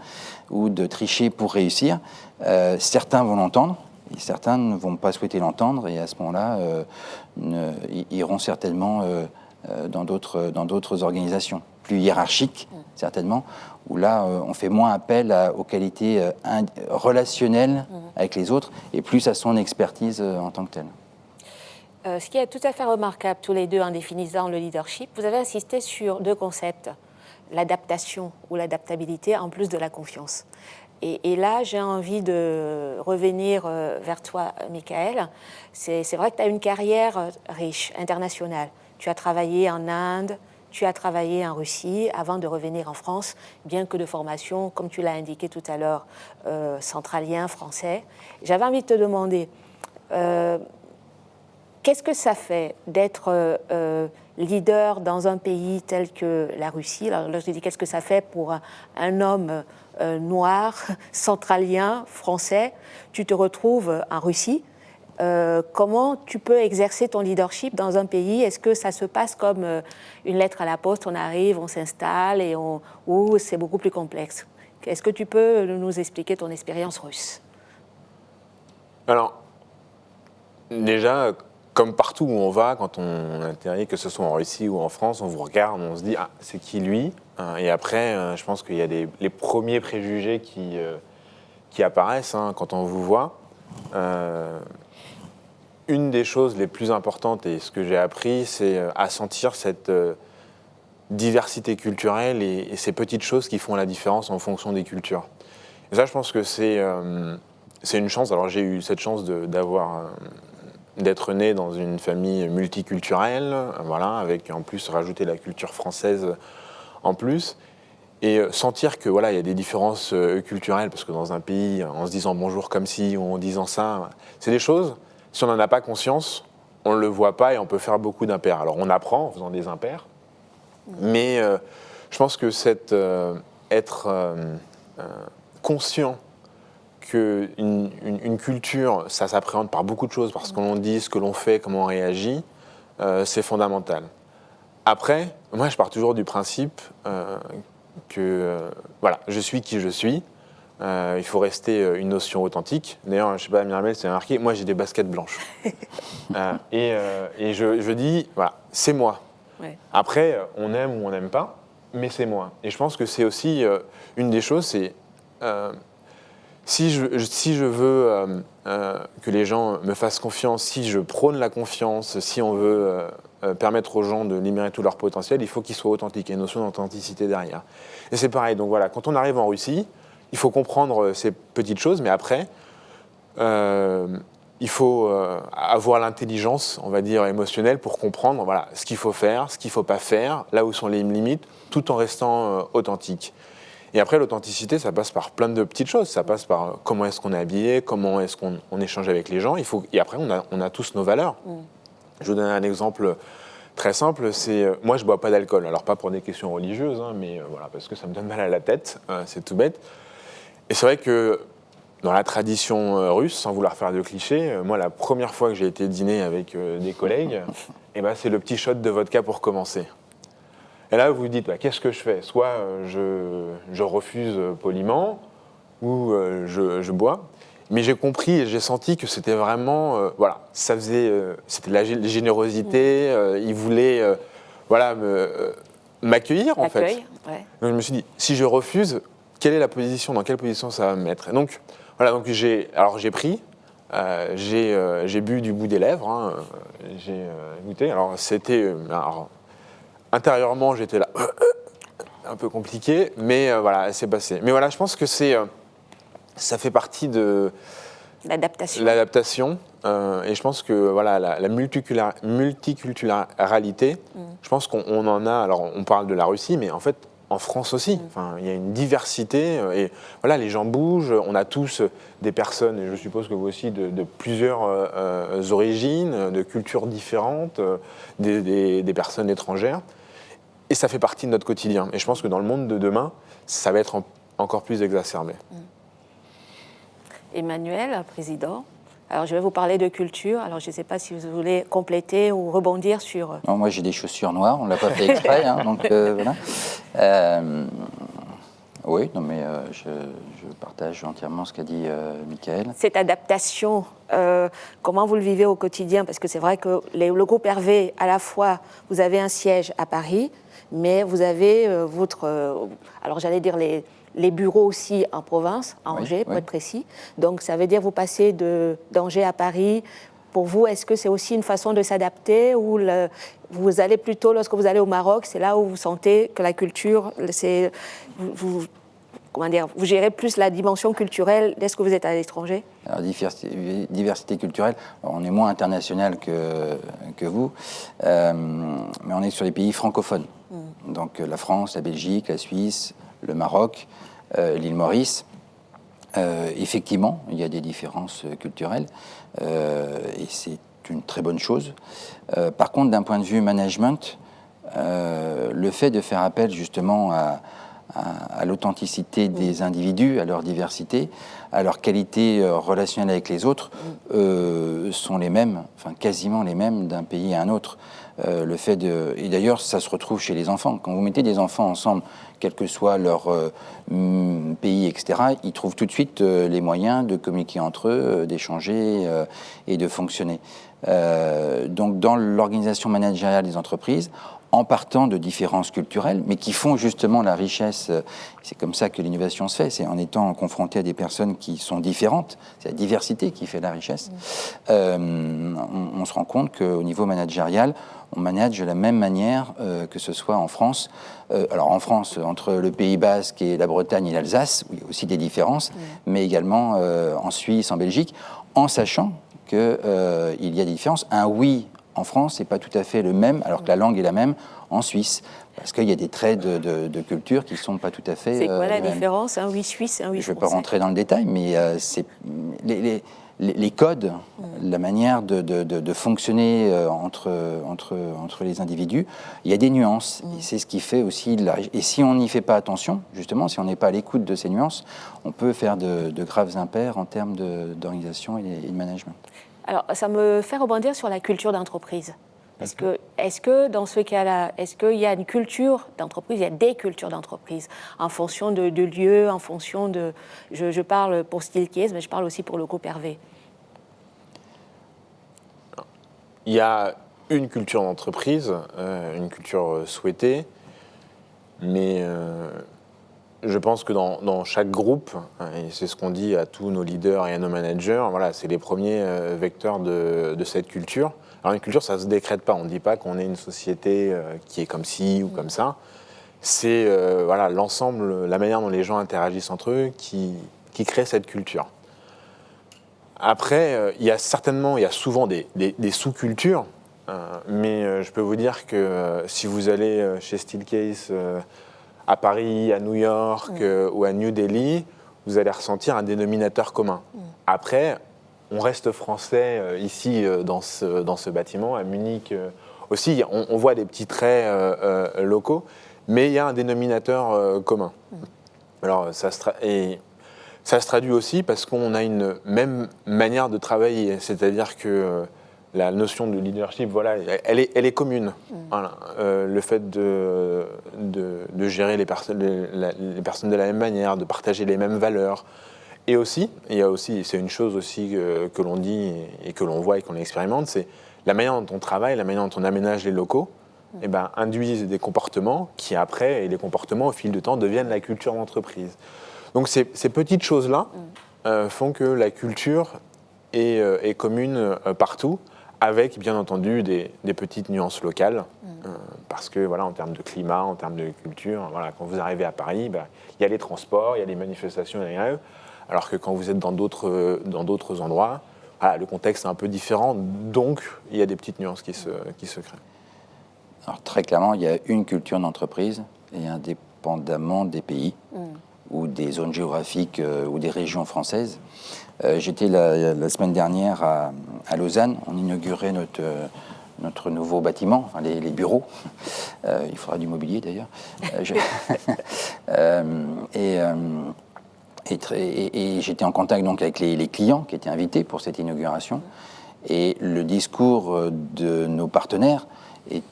ou de tricher pour réussir. Certains vont l'entendre, et certains ne vont pas souhaiter l'entendre, et à ce moment-là, ils iront certainement dans d'autres organisations, plus hiérarchiques, certainement, où là, on fait moins appel aux qualités relationnelles avec les autres, et plus à son expertise en tant que telle. Ce qui est tout à fait remarquable, tous les deux, en définissant le leadership, vous avez insisté sur deux concepts, l'adaptation ou l'adaptabilité, en plus de la confiance. Et là, j'ai envie de revenir vers toi, Michael. C'est vrai que tu as une carrière riche, internationale. Tu as travaillé en Inde, tu as travaillé en Russie avant de revenir en France, bien que de formation, comme tu l'as indiqué tout à l'heure, centralien, français. J'avais envie de te demander... qu'est-ce que ça fait d'être leader dans un pays tel que la Russie? Alors là, je dis qu'est-ce que ça fait pour un homme noir, centralien, français? Tu te retrouves en Russie. Comment tu peux exercer ton leadership dans un pays? Est-ce que ça se passe comme une lettre à la poste, on arrive, on s'installe, ou c'est beaucoup plus complexe? Est-ce que tu peux nous expliquer ton expérience russe? Alors, déjà, comme partout où on va, quand on atterrit, que ce soit en Russie ou en France, on vous regarde, on se dit « Ah, c'est qui lui ?» Et après, je pense qu'il y a les premiers préjugés qui apparaissent quand on vous voit. Une des choses les plus importantes, et ce que j'ai appris, c'est à sentir cette diversité culturelle et ces petites choses qui font la différence en fonction des cultures. Et ça, je pense que c'est une chance. Alors, j'ai eu cette chance d'être né dans une famille multiculturelle, voilà, avec en plus rajouter la culture française en plus. et sentir que voilà, il y a des différences culturelles, parce que dans un pays, en se disant bonjour comme ci ou en disant ça, c'est des choses, si on n'en a pas conscience, on ne le voit pas et on peut faire beaucoup d'impairs. Alors on apprend en faisant des impairs, mais je pense que être conscient qu'une culture, ça s'appréhende par beaucoup de choses, parce que l'on dit, ce que l'on fait, comment on réagit, c'est fondamental. Après, moi je pars toujours du principe que voilà, je suis qui je suis. Il faut rester une notion authentique. D'ailleurs, je ne sais pas, Mirabel, c'est marqué, moi j'ai des baskets blanches. Et je dis, voilà, c'est moi. Ouais. Après, on aime ou on n'aime pas, mais c'est moi. Et je pense que c'est aussi une des choses, c'est si je veux que les gens me fassent confiance, si je prône la confiance, si on veut permettre aux gens de libérer tout leur potentiel, il faut qu'ils soient authentiques. Il y a une notion d'authenticité derrière. Et c'est pareil. Donc voilà, quand on arrive en Russie, il faut comprendre ces petites choses, mais après, il faut avoir l'intelligence, on va dire, émotionnelle pour comprendre voilà, ce qu'il faut faire, ce qu'il ne faut pas faire, là où sont les limites, tout en restant authentique. Et après, l'authenticité, ça passe par plein de petites choses. Ça passe par comment est-ce qu'on est habillé, comment est-ce qu'on échange avec les gens. Et après, on a tous nos valeurs. Je vous donne un exemple très simple. C'est moi, je ne bois pas d'alcool. Alors, pas pour des questions religieuses, hein, mais voilà, parce que ça me donne mal à la tête. C'est tout bête. Et c'est vrai que dans la tradition russe, sans vouloir faire de clichés, moi, la première fois que j'ai été dîner avec des collègues, c'est le petit shot de vodka pour commencer. Et là, vous vous dites, qu'est-ce que je fais ? Soit je refuse poliment, ou je bois. Mais j'ai compris et j'ai senti que c'était vraiment, ça faisait, c'était de la générosité. Ils voulaient, m'accueillir en fait. Ouais. Donc je me suis dit, si je refuse, quelle est la position, dans quelle position ça va me mettre ? Et donc voilà, donc j'ai pris, j'ai bu du bout des lèvres, hein, j'ai goûté. Alors c'était, intérieurement, j'étais là, un peu compliqué, mais voilà, c'est passé. Mais voilà, je pense que ça fait partie de l'adaptation. Et je pense que voilà, la multiculturalité, je pense qu'on en a. Alors, on parle de la Russie, mais en fait, en France aussi. Enfin, il y a une diversité. Et voilà, les gens bougent. On a tous des personnes, et je suppose que vous aussi, de plusieurs origines, de cultures différentes, des personnes étrangères. Et ça fait partie de notre quotidien. Et je pense que dans le monde de demain, ça va être encore plus exacerbé. Emmanuel, président, alors je vais vous parler de culture. Alors je ne sais pas si vous voulez compléter ou rebondir sur... Non, moi j'ai des chaussures noires, on ne l'a pas fait exprès, hein, donc voilà. Oui, non mais je partage entièrement ce qu'a dit Michael. Cette adaptation, comment vous le vivez au quotidien ? Parce que c'est vrai que le groupe Hervé, à la fois, vous avez un siège à Paris, mais vous avez alors j'allais dire les bureaux aussi en province, à Angers, pour être précis. Donc ça veut dire vous passez d'Angers à Paris. Pour vous, est-ce que c'est aussi une façon de s'adapter ou vous allez plutôt, lorsque vous allez au Maroc, c'est là où vous sentez que la culture, vous gérez plus la dimension culturelle dès que vous êtes à l'étranger ? Alors, diversité culturelle, alors, on est moins international que vous, mais on est sur les pays francophones. Donc la France, la Belgique, la Suisse, le Maroc, l'île Maurice. Effectivement, il y a des différences culturelles et c'est une très bonne chose. Par contre, d'un point de vue management, le fait de faire appel justement à l'authenticité des individus, à leur diversité, à leur qualité relationnelle avec les autres, sont les mêmes, enfin quasiment les mêmes d'un pays à un autre. Et d'ailleurs, ça se retrouve chez les enfants. Quand vous mettez des enfants ensemble, quel que soit leur pays, etc., ils trouvent tout de suite les moyens de communiquer entre eux, d'échanger et de fonctionner. Donc, dans l'organisation managériale des entreprises, en partant de différences culturelles, mais qui font justement la richesse. C'est comme ça que l'innovation se fait, c'est en étant confronté à des personnes qui sont différentes, c'est la diversité qui fait la richesse. On se rend compte qu'au niveau managérial, on manage de la même manière que ce soit en France. Alors en France, entre le Pays Basque et la Bretagne et l'Alsace, il y a aussi des différences, mais également en Suisse, en Belgique, en sachant qu'il y a des différences. Un oui en France n'est pas tout à fait le même, alors que la langue est la même en Suisse, parce qu'il y a des traits de culture qui ne sont pas tout à fait C'est quoi la les mêmes. différence, un oui suisse, un oui Je ne vais français? pas rentrer dans le détail, mais c'est les codes, la manière de fonctionner entre les individus, il y a des nuances. Et c'est ce qui fait aussi... Et si on n'y fait pas attention, justement, si on n'est pas à l'écoute de ces nuances, on peut faire de graves impairs en termes d'organisation et de management. Alors, ça me fait rebondir sur la culture d'entreprise. Est-ce que dans ce cas-là, est-ce qu'il y a une culture d'entreprise, il y a des cultures d'entreprise en fonction de lieux, en fonction de... Je parle pour Steelcase, mais je parle aussi pour le groupe Hervé. Il y a une culture d'entreprise, une culture souhaitée, mais je pense que dans chaque groupe, et c'est ce qu'on dit à tous nos leaders et à nos managers, voilà, c'est les premiers vecteurs de cette culture. Alors une culture, ça ne se décrète pas. On ne dit pas qu'on est une société qui est comme ci ou comme ça. C'est voilà, l'ensemble, la manière dont les gens interagissent entre eux qui crée cette culture. Après, il y a souvent des sous-cultures, mais je peux vous dire que si vous allez chez Steelcase à Paris, à New York ou à New Delhi, vous allez ressentir un dénominateur commun. Après, on reste français ici dans ce bâtiment, à Munich aussi. On voit des petits traits locaux, mais il y a un dénominateur commun. Alors, ça se traduit aussi parce qu'on a une même manière de travailler, c'est-à-dire que la notion de leadership, voilà, elle est commune. Voilà. Le fait de gérer les personnes de la même manière, de partager les mêmes valeurs. Et aussi, il y a aussi, c'est une chose aussi que l'on dit et que l'on voit et qu'on expérimente, c'est la manière dont on travaille, la manière dont on aménage les locaux, eh ben, induisent des comportements qui après, et les comportements au fil du temps, deviennent la culture d'entreprise. Donc ces petites choses-là font que la culture est commune partout, avec bien entendu des petites nuances locales, parce que voilà, en termes de climat, en termes de culture, voilà, quand vous arrivez à Paris, bah, il y a les transports, il y a les manifestations, les grèves, alors que quand vous êtes dans d'autres endroits, voilà, le contexte est un peu différent, donc il y a des petites nuances qui se créent. Alors très clairement, il y a une culture d'entreprise, et indépendamment des pays ou des zones géographiques ou des régions françaises. J'étais la semaine dernière à Lausanne, on inaugurait notre nouveau bâtiment, enfin les bureaux. Il faudra du mobilier d'ailleurs. Et j'étais en contact donc avec les clients qui étaient invités pour cette inauguration. Et le discours de nos partenaires, et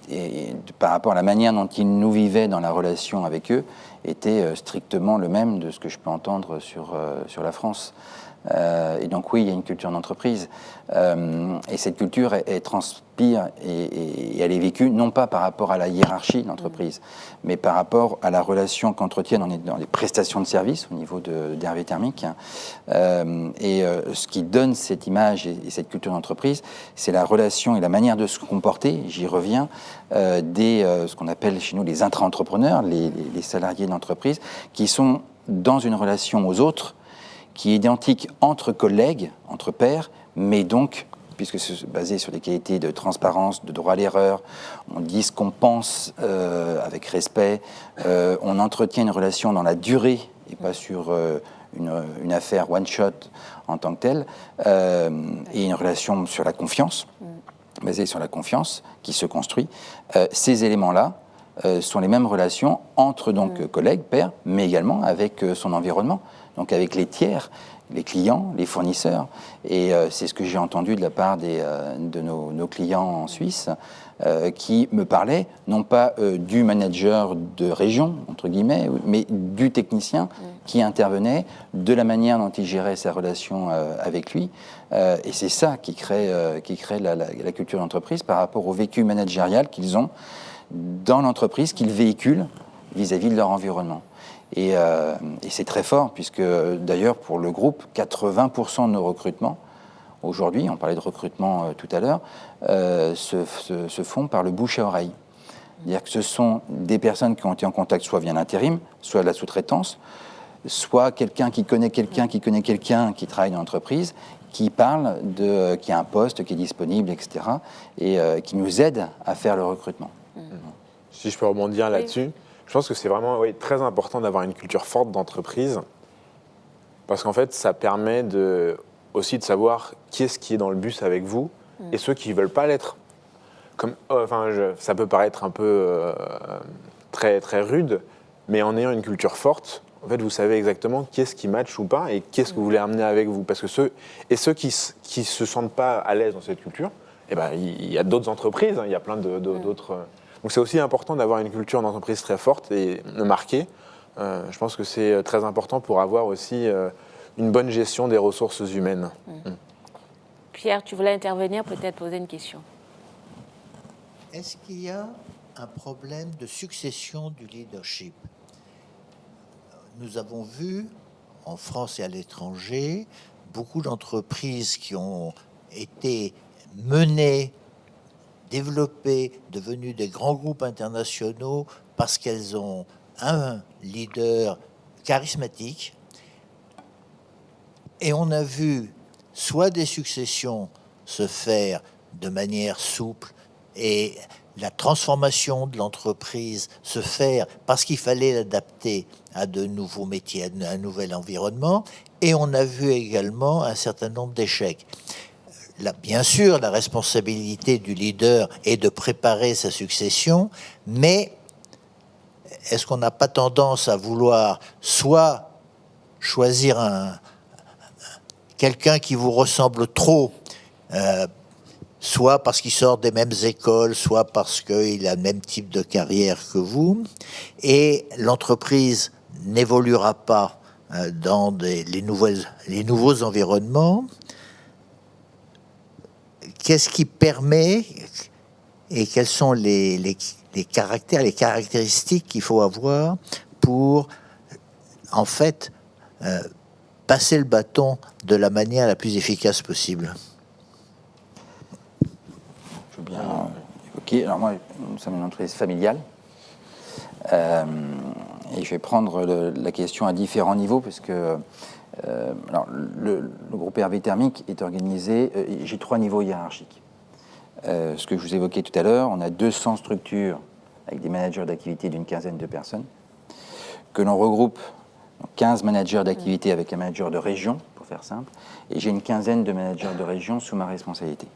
par rapport à la manière dont ils nous vivaient dans la relation avec eux, était strictement le même de ce que je peux entendre sur la France. Et donc oui, il y a une culture d'entreprise. Et cette culture, elle transpire et elle est vécue non pas par rapport à la hiérarchie d'entreprise, mais par rapport à la relation qu'entretiennent, on est dans les prestations de services au niveau d'Hervé Thermique. Ce qui donne cette image et cette culture d'entreprise, c'est la relation et la manière de se comporter, j'y reviens, ce qu'on appelle chez nous les intra-entrepreneurs, les salariés d'entreprise, qui sont dans une relation aux autres, qui est identique entre collègues, entre pairs, mais donc, puisque c'est basé sur des qualités de transparence, de droit à l'erreur, on dit ce qu'on pense avec respect, on entretient une relation dans la durée et pas sur une affaire one-shot en tant que telle, et une relation sur la confiance, basée sur la confiance qui se construit. Ces éléments-là sont les mêmes relations entre donc collègues, pairs, mais également avec son environnement. Donc avec les tiers, les clients, les fournisseurs. Et c'est ce que j'ai entendu de la part de nos clients en Suisse, qui me parlaient, non pas du manager de région, entre guillemets, mais du technicien qui intervenait, de la manière dont il gérait sa relation avec lui. Et c'est ça qui crée la culture d'entreprise par rapport au vécu managérial qu'ils ont dans l'entreprise, qu'ils véhiculent vis-à-vis de leur environnement. Et c'est très fort, puisque d'ailleurs, pour le groupe, 80% de nos recrutements, aujourd'hui, on parlait de recrutement tout à l'heure, se font par le bouche à oreille. C'est-à-dire que ce sont des personnes qui ont été en contact soit via l'intérim, soit de la sous-traitance, soit quelqu'un qui connaît quelqu'un qui connaît quelqu'un qui travaille dans l'entreprise, qui parle qu'il y a un poste qui est disponible, etc., et qui nous aide à faire le recrutement. Si je peux rebondir là-dessus, je pense que c'est vraiment très important d'avoir une culture forte d'entreprise, parce qu'en fait, ça permet aussi de savoir qui est-ce qui est dans le bus avec vous et ceux qui ne veulent pas l'être. Ça peut paraître un peu très, très rude, mais en ayant une culture forte, en fait, vous savez exactement qui est-ce qui match ou pas et qui est-ce que vous voulez amener avec vous. Parce que ceux qui ne se sentent pas à l'aise dans cette culture, il y a d'autres entreprises, il y a plein d'autres... Donc c'est aussi important d'avoir une culture d'entreprise très forte et marquée. Je pense que c'est très important pour avoir aussi une bonne gestion des ressources humaines. Pierre, tu voulais intervenir, peut-être poser une question. Est-ce qu'il y a un problème de succession du leadership? Nous avons vu, en France et à l'étranger, beaucoup d'entreprises qui ont été menées, développées, devenues des grands groupes internationaux parce qu'elles ont un leader charismatique. Et on a vu soit des successions se faire de manière souple et la transformation de l'entreprise se faire parce qu'il fallait l'adapter à de nouveaux métiers, à un nouvel environnement. Et on a vu également un certain nombre d'échecs. Là, bien sûr, la responsabilité du leader est de préparer sa succession, mais est-ce qu'on n'a pas tendance à vouloir soit choisir quelqu'un qui vous ressemble trop, soit parce qu'il sort des mêmes écoles, soit parce qu'il a le même type de carrière que vous, et l'entreprise n'évoluera pas dans les nouveaux environnements? Qu'est-ce qui permet et quels sont les caractéristiques qu'il faut avoir pour, en fait, passer le bâton de la manière la plus efficace possible? Je veux bien évoquer. Alors moi, nous sommes une entreprise familiale. Et je vais prendre la question à différents niveaux, parce que alors, le groupe Hervé Thermique est organisé, j'ai 3 niveaux hiérarchiques. Ce que je vous évoquais tout à l'heure, on a 200 structures avec des managers d'activité d'une quinzaine de personnes, que l'on regroupe 15 managers d'activité avec un manager de région, pour faire simple, et j'ai une quinzaine de managers de région sous ma responsabilité.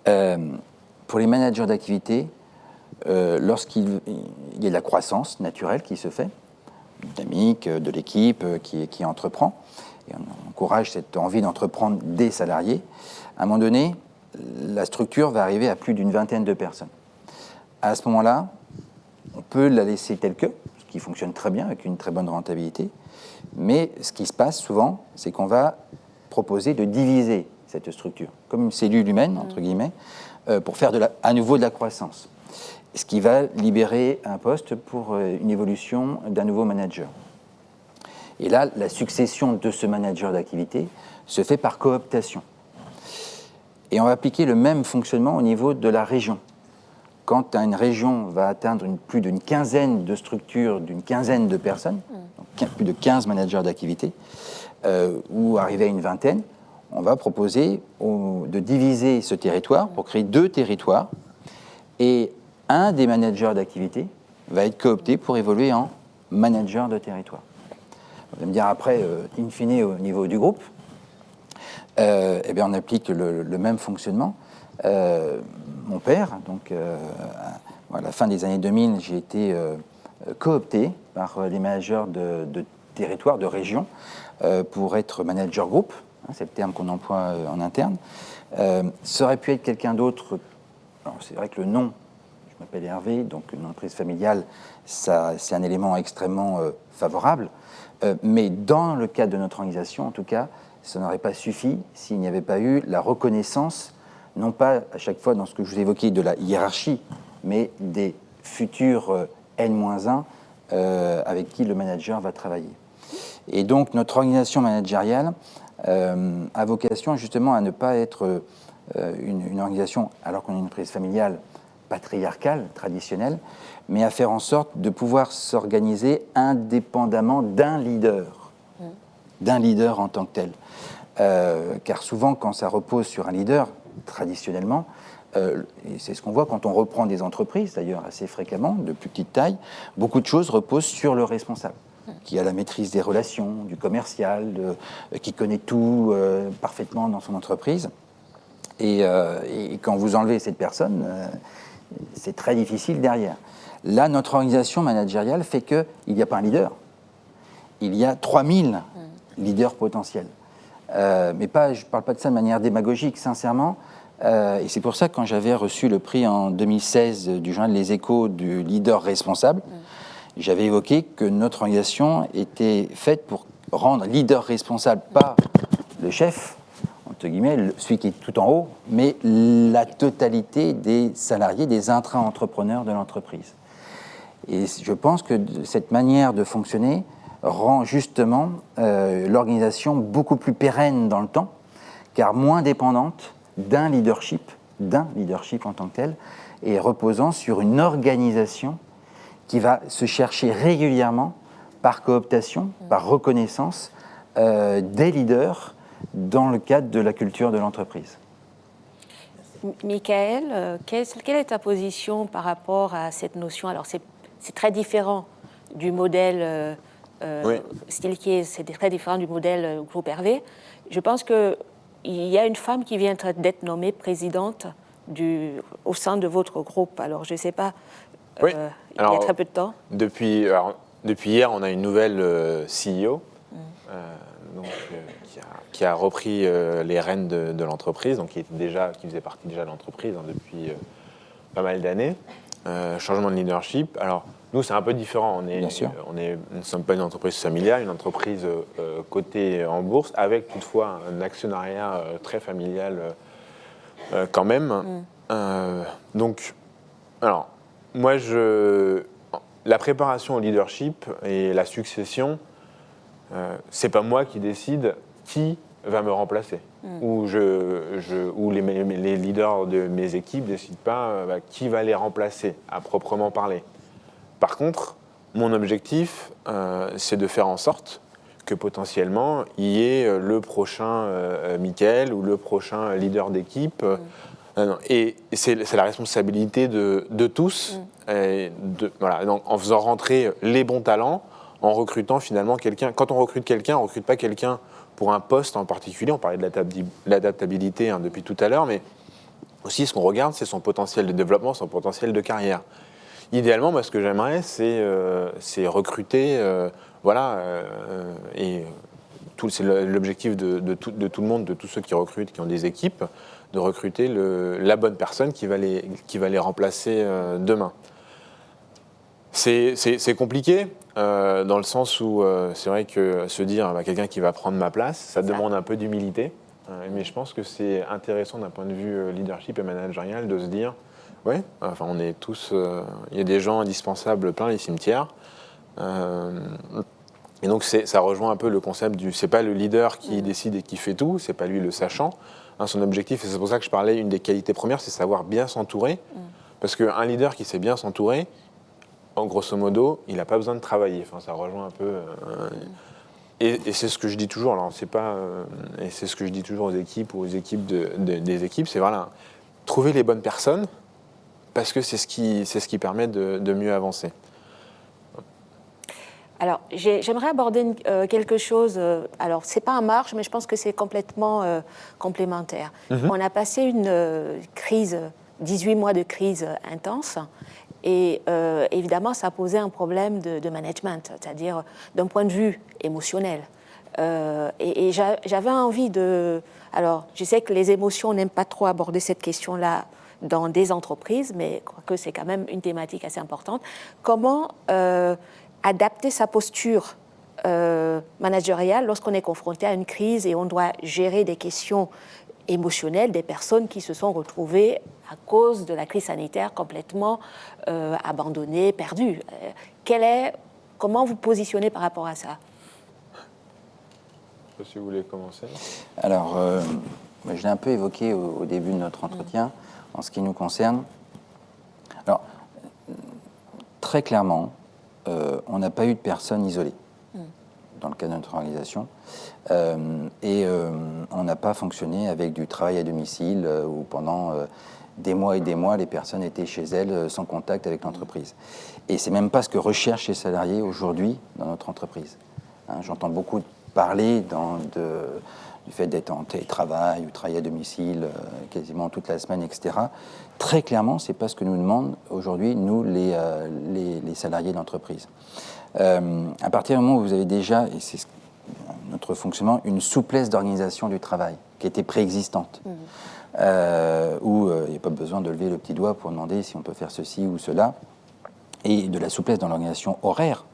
Pour les managers d'activité, lorsqu'il y a de la croissance naturelle qui se fait, dynamique de l'équipe qui entreprend, et on encourage cette envie d'entreprendre des salariés, à un moment donné, la structure va arriver à plus d'une vingtaine de personnes. À ce moment-là, on peut la laisser telle que, ce qui fonctionne très bien, avec une très bonne rentabilité, mais ce qui se passe souvent, c'est qu'on va proposer de diviser cette structure, comme une cellule humaine, entre guillemets, pour faire à nouveau de la croissance. Ce qui va libérer un poste pour une évolution d'un nouveau manager. Et là, la succession de ce manager d'activité se fait par cooptation. Et on va appliquer le même fonctionnement au niveau de la région. Quand une région va atteindre plus d'une quinzaine de structures, d'une quinzaine de personnes, donc plus de 15 managers d'activité, ou arriver à une vingtaine, on va proposer de diviser ce territoire pour créer 2 territoires. Et un des managers d'activité va être coopté pour évoluer en manager de territoire. Vous allez me dire après, in fine, au niveau du groupe, eh bien on applique le même fonctionnement. Mon père, donc à la fin des années 2000, j'ai été coopté par les managers de territoire, de région, pour être manager groupe, hein, c'est le terme qu'on emploie en interne. Ça aurait pu être quelqu'un d'autre. Alors, c'est vrai que le nom, je m'appelle Hervé, donc une entreprise familiale, c'est un élément extrêmement favorable. Mais dans le cadre de notre organisation, en tout cas, ça n'aurait pas suffi s'il n'y avait pas eu la reconnaissance, non pas à chaque fois dans ce que je vous évoquais de la hiérarchie, mais des futurs N-1 avec qui le manager va travailler. Et donc notre organisation managériale a vocation justement à ne pas être une organisation, alors qu'on est une entreprise familiale, patriarcale, traditionnelle, mais à faire en sorte de pouvoir s'organiser indépendamment d'un leader en tant que tel. car souvent, quand ça repose sur un leader, traditionnellement, et c'est ce qu'on voit quand on reprend des entreprises, d'ailleurs assez fréquemment, de plus petite taille, beaucoup de choses reposent sur le responsable, qui a la maîtrise des relations, du commercial, qui connaît tout parfaitement dans son entreprise. Et quand vous enlevez cette personne, c'est très difficile derrière. Là, notre organisation managériale fait qu'il n'y a pas un leader. Il y a 3000 leaders potentiels. Mais je ne parle pas de ça de manière démagogique, sincèrement. Et c'est pour ça que quand j'avais reçu le prix en 2016 du journal Les Échos du leader responsable, j'avais évoqué que notre organisation était faite pour rendre leader responsable, pas le chef, entre guillemets, celui qui est tout en haut, mais la totalité des salariés, des intra-entrepreneurs de l'entreprise. Et je pense que cette manière de fonctionner rend justement l'organisation beaucoup plus pérenne dans le temps, car moins dépendante d'un leadership en tant que tel, et reposant sur une organisation qui va se chercher régulièrement par cooptation, par reconnaissance des leaders dans le cadre de la culture de l'entreprise. Michael, quelle est ta position par rapport à cette notion? Alors, c'est très différent du modèle Steelcase, c'est très différent du modèle Groupe Hervé. Je pense qu'il y a une femme qui vient d'être nommée présidente au sein de votre groupe. Alors, je ne sais pas, il y a très peu de temps. Depuis hier, on a une nouvelle CEO qui a repris les rênes de l'entreprise, donc qui faisait partie déjà de l'entreprise depuis pas mal d'années. Changement de leadership. Alors, nous, c'est un peu différent. On ne sommes pas une entreprise familiale, une entreprise cotée en bourse, avec toutefois un actionnariat très familial quand même. Donc, alors, moi, la préparation au leadership et la succession, c'est pas moi qui décide qui va me remplacer. Ou les leaders de mes équipes ne décident pas qui va les remplacer, à proprement parler. Par contre, mon objectif, c'est de faire en sorte que potentiellement, il y ait le prochain Michael ou le prochain leader d'équipe. Et c'est la responsabilité de tous, donc, en faisant rentrer les bons talents, en recrutant finalement quelqu'un. Quand on recrute quelqu'un, on ne recrute pas quelqu'un pour un poste en particulier. On parlait de l'adaptabilité depuis tout à l'heure, mais aussi ce qu'on regarde, c'est son potentiel de développement, son potentiel de carrière. Idéalement, moi, ce que j'aimerais, c'est recruter, et c'est l'objectif de tout le monde, de tous ceux qui recrutent, qui ont des équipes, de recruter la bonne personne qui va les remplacer demain. C'est compliqué, dans le sens où c'est vrai que se dire quelqu'un qui va prendre ma place, ça demande un peu d'humilité. Mais je pense que c'est intéressant d'un point de vue leadership et managérial de se dire on est tous. Il y a des gens indispensables plein les cimetières. Et donc ça rejoint un peu le concept c'est pas le leader qui décide et qui fait tout, c'est pas lui le sachant. Son objectif, et c'est pour ça que je parlais, une des qualités premières, c'est savoir bien s'entourer. Parce qu'un leader qui sait bien s'entourer, en grosso modo, il n'a pas besoin de travailler. Enfin, ça rejoint un peu. Et c'est ce que je dis toujours. Alors, et c'est ce que je dis toujours aux équipes ou aux équipes des équipes, c'est trouver les bonnes personnes, parce que c'est ce qui permet de mieux avancer. Alors, j'aimerais aborder quelque chose. Alors, c'est pas en marge, mais je pense que c'est complètement complémentaire. On a passé une crise, 18 mois de crise intense. Et évidemment, ça a posé un problème de management, c'est-à-dire d'un point de vue émotionnel. Et j'avais envie de... Alors, je sais que les émotions n'aiment pas trop aborder cette question-là dans des entreprises, mais je crois que c'est quand même une thématique assez importante. Comment adapter sa posture managériale lorsqu'on est confronté à une crise et on doit gérer des questions émotionnelles des personnes qui se sont retrouvées à cause de la crise sanitaire complètement abandonnées, perdues. Comment vous positionnez par rapport à ça? Je sais pas si vous voulez commencer. Alors, je l'ai un peu évoqué au début de notre entretien, en ce qui nous concerne. Alors, très clairement, on n'a pas eu de personnes isolées. dans le cadre de notre organisation. On n'a pas fonctionné avec du travail à domicile où pendant des mois et des mois, les personnes étaient chez elles sans contact avec l'entreprise. Et c'est même pas ce que recherchent les salariés aujourd'hui dans notre entreprise. J'entends beaucoup parler du fait d'être en télétravail ou travailler à domicile quasiment toute la semaine, etc. Très clairement, c'est pas ce que nous demandent aujourd'hui, nous, les salariés de l'entreprise. À partir du moment où vous avez déjà, et c'est notre fonctionnement, une souplesse d'organisation du travail qui était préexistante, où il n'y a pas besoin de lever le petit doigt pour demander si on peut faire ceci ou cela, et de la souplesse dans l'organisation horaire,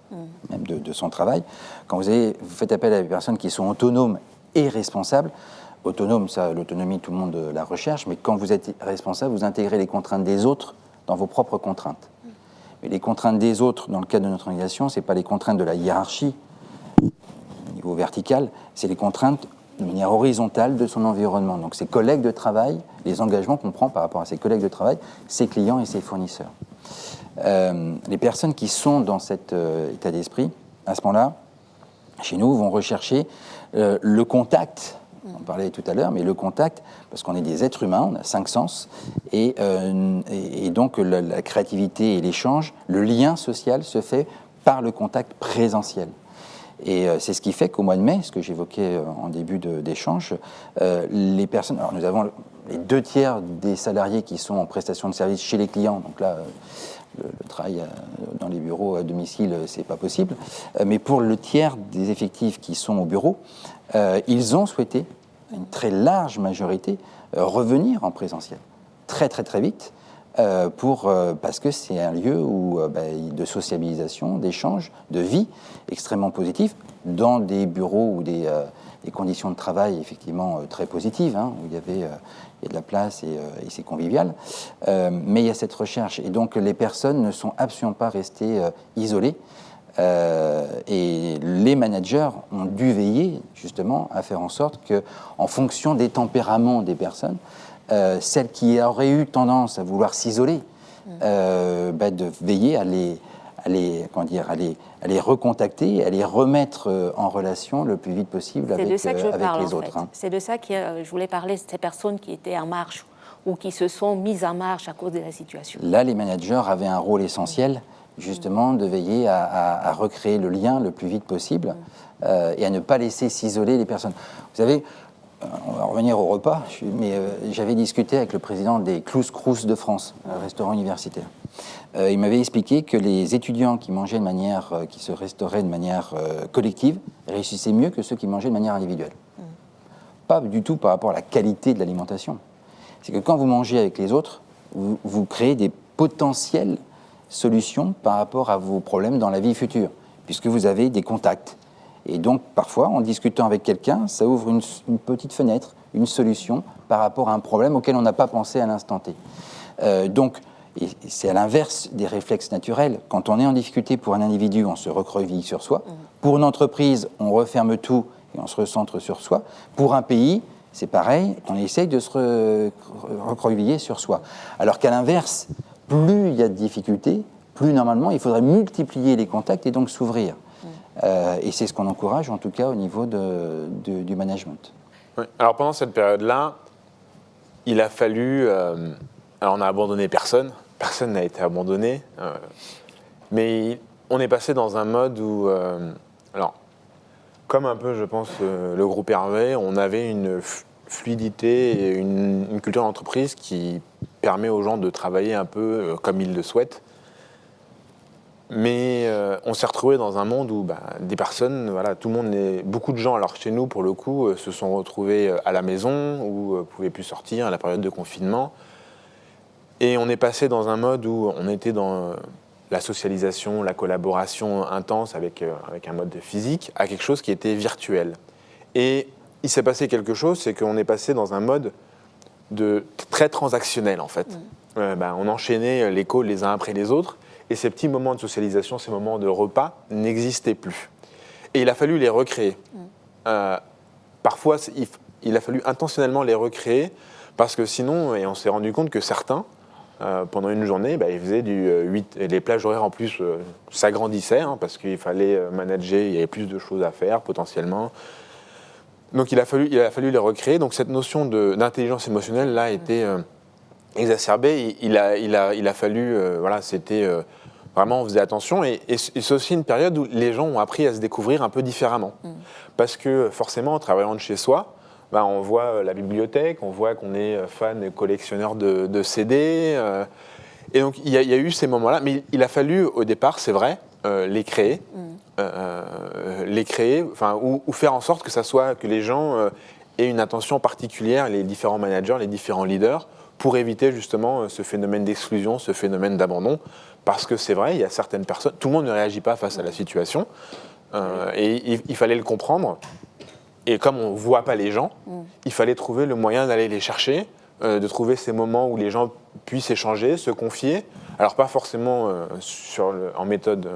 même de son travail. Quand vous faites appel à des personnes qui sont autonomes et responsables, autonome, ça, l'autonomie, tout le monde la recherche, mais quand vous êtes responsable, vous intégrez les contraintes des autres dans vos propres contraintes. Mais les contraintes des autres, dans le cadre de notre organisation, ce n'est pas les contraintes de la hiérarchie, au niveau vertical, c'est les contraintes de manière horizontale de son environnement. Donc ses collègues de travail, les engagements qu'on prend par rapport à ses collègues de travail, ses clients et ses fournisseurs. Les personnes qui sont dans cet état d'esprit, à ce moment-là, chez nous, vont rechercher le contact. On parlait tout à l'heure, mais le contact, parce qu'on est des êtres humains, on a 5 sens, et donc la créativité et l'échange, le lien social se fait par le contact présentiel. Et c'est ce qui fait qu'au mois de mai, ce que j'évoquais en début d'échange, les personnes... Alors nous avons les 2 tiers des salariés qui sont en prestation de service chez les clients, donc là... Le travail dans les bureaux à domicile, c'est pas possible. Mais pour le tiers des effectifs qui sont au bureau, ils ont souhaité, une très large majorité, revenir en présentiel. Très, très, très vite. Parce que c'est un lieu de sociabilisation, d'échange, de vie extrêmement positif, dans des bureaux où des conditions de travail effectivement très positives, où il y a de la place et c'est convivial. Mais il y a cette recherche. Et donc les personnes ne sont absolument pas restées isolées. Et les managers ont dû veiller justement à faire en sorte qu'en fonction des tempéraments des personnes, celles qui auraient eu tendance à vouloir s'isoler, de veiller à les recontacter, à les remettre en relation le plus vite possible avec les autres. C'est de ça que je voulais parler, de ces personnes qui étaient en marche ou qui se sont mises en marche à cause de la situation. Là, les managers avaient un rôle essentiel, justement, de veiller à recréer le lien le plus vite possible et à ne pas laisser s'isoler les personnes. Vous savez, on va revenir au repas, mais j'avais discuté avec le président des Clous-Crous de France, un restaurant universitaire. Il m'avait expliqué que les étudiants qui se restauraient de manière collective réussissaient mieux que ceux qui mangeaient de manière individuelle. Pas du tout par rapport à la qualité de l'alimentation. C'est que quand vous mangez avec les autres, vous créez des potentielles solutions par rapport à vos problèmes dans la vie future, puisque vous avez des contacts. Et donc, parfois, en discutant avec quelqu'un, ça ouvre une petite fenêtre, une solution par rapport à un problème auquel on n'a pas pensé à l'instant T. Donc, c'est à l'inverse des réflexes naturels. Quand on est en difficulté pour un individu, on se recroqueville sur soi. Pour une entreprise, on referme tout et on se recentre sur soi. Pour un pays, c'est pareil, on essaye de se recroqueviller sur soi. Alors qu'à l'inverse, plus il y a de difficultés, plus normalement, il faudrait multiplier les contacts et donc s'ouvrir. Et c'est ce qu'on encourage, en tout cas, au niveau du management. Oui. Alors, pendant cette période-là, il a fallu... alors, on n'a abandonné personne. Personne n'a été abandonné. Mais on est passé dans un mode où... alors, comme un peu, je pense, le groupe Hervé, on avait une fluidité et une culture d'entreprise qui permet aux gens de travailler un peu comme ils le souhaitent. Mais on s'est retrouvé dans un monde où des personnes, beaucoup de gens, alors chez nous pour le coup, se sont retrouvés à la maison ou ne pouvaient plus sortir à la période de confinement. Et on est passé dans un mode où on était dans la socialisation, la collaboration intense avec un mode physique, à quelque chose qui était virtuel. Et il s'est passé quelque chose, c'est qu'on est passé dans un mode très transactionnel en fait. On enchaînait les calls les uns après les autres. Et ces petits moments de socialisation, ces moments de repas n'existaient plus. Et il a fallu les recréer. Parfois, il a fallu intentionnellement les recréer parce que sinon, et on s'est rendu compte que certains pendant une journée, il faisait du 8. Et les plages horaires en plus s'agrandissaient parce qu'il fallait manager, il y avait plus de choses à faire potentiellement. Donc il a fallu les recréer. Donc cette notion d'intelligence émotionnelle là a été exacerbée. Il a fallu, c'était vraiment on faisait attention. Et c'est aussi une période où les gens ont appris à se découvrir un peu différemment. Parce que forcément, en travaillant de chez soi, on voit la bibliothèque, on voit qu'on est fan et collectionneur de CD. Et donc, il y a eu ces moments-là. Mais il a fallu, au départ, c'est vrai, les créer. Ou faire en sorte que les gens aient une attention particulière, les différents managers, les différents leaders, pour éviter justement ce phénomène d'exclusion, ce phénomène d'abandon. Parce que c'est vrai, il y a certaines personnes, tout le monde ne réagit pas face à la situation. Et il fallait le comprendre. Et comme on ne voit pas les gens, il fallait trouver le moyen d'aller les chercher, de trouver ces moments où les gens puissent échanger, se confier. Alors pas forcément en méthode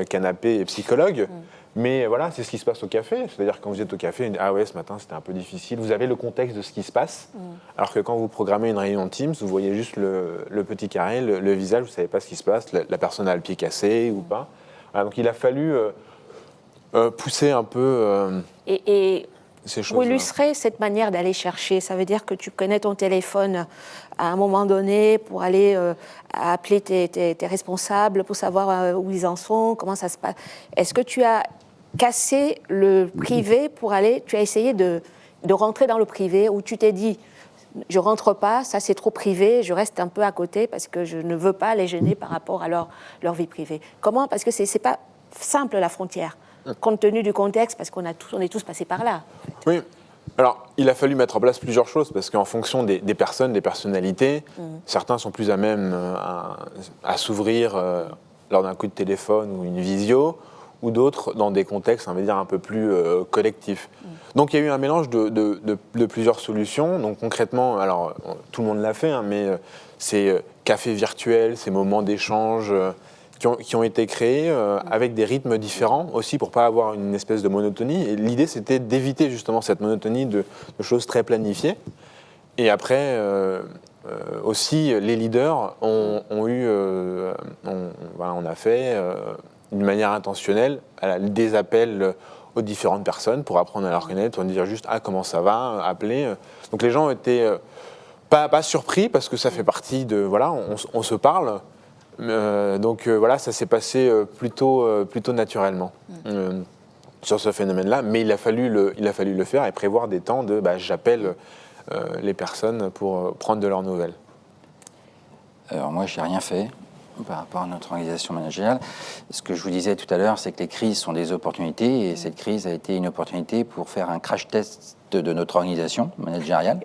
canapé et psychologue, mais voilà, c'est ce qui se passe au café. C'est-à-dire que quand vous êtes au café, ah ouais, ce matin c'était un peu difficile. Vous avez le contexte de ce qui se passe. Alors que quand vous programmez une réunion de Teams, vous voyez juste le petit carré, le visage, vous ne savez pas ce qui se passe. La personne a le pied cassé ou pas. Voilà, donc il a fallu pousser un peu... Et ces choses. pour illustrer cette manière d'aller chercher, ça veut dire que tu connais ton téléphone à un moment donné pour aller appeler tes responsables, pour savoir où ils en sont, comment ça se passe. Est-ce que tu as cassé le privé pour aller, tu as essayé de rentrer dans le privé, où tu t'es dit, je rentre pas, ça c'est trop privé, je reste un peu à côté parce que je ne veux pas les gêner par rapport à leur vie privée. Comment ? Parce que c'est pas simple la frontière. Compte tenu du contexte, parce qu'on est tous passés par là. Oui. Alors, il a fallu mettre en place plusieurs choses, parce qu'en fonction des personnes, des personnalités, certains sont plus à même à s'ouvrir lors d'un coup de téléphone ou une visio, ou d'autres dans des contextes, on va dire, un peu plus collectifs. Donc, il y a eu un mélange de plusieurs solutions. Donc, concrètement, alors, tout le monde l'a fait, mais ces cafés virtuels, ces moments d'échange... Qui ont été créés avec des rythmes différents aussi pour ne pas avoir une espèce de monotonie. Et l'idée, c'était d'éviter justement cette monotonie de choses très planifiées. Et après, aussi, les leaders on a fait d'une manière intentionnelle des appels aux différentes personnes pour apprendre à leur connaître, pour dire juste « Ah, comment ça va ?» appeler. Donc les gens étaient pas surpris parce que ça fait partie de... Voilà, on se parle. Donc ça s'est passé plutôt naturellement sur ce phénomène-là, mais il a fallu le faire et prévoir des temps de j'appelle les personnes pour prendre de leurs nouvelles. Alors moi, je n'ai rien fait par rapport à notre organisation managériale. Ce que je vous disais tout à l'heure, c'est que les crises sont des opportunités et cette crise a été une opportunité pour faire un crash test de notre organisation managériale.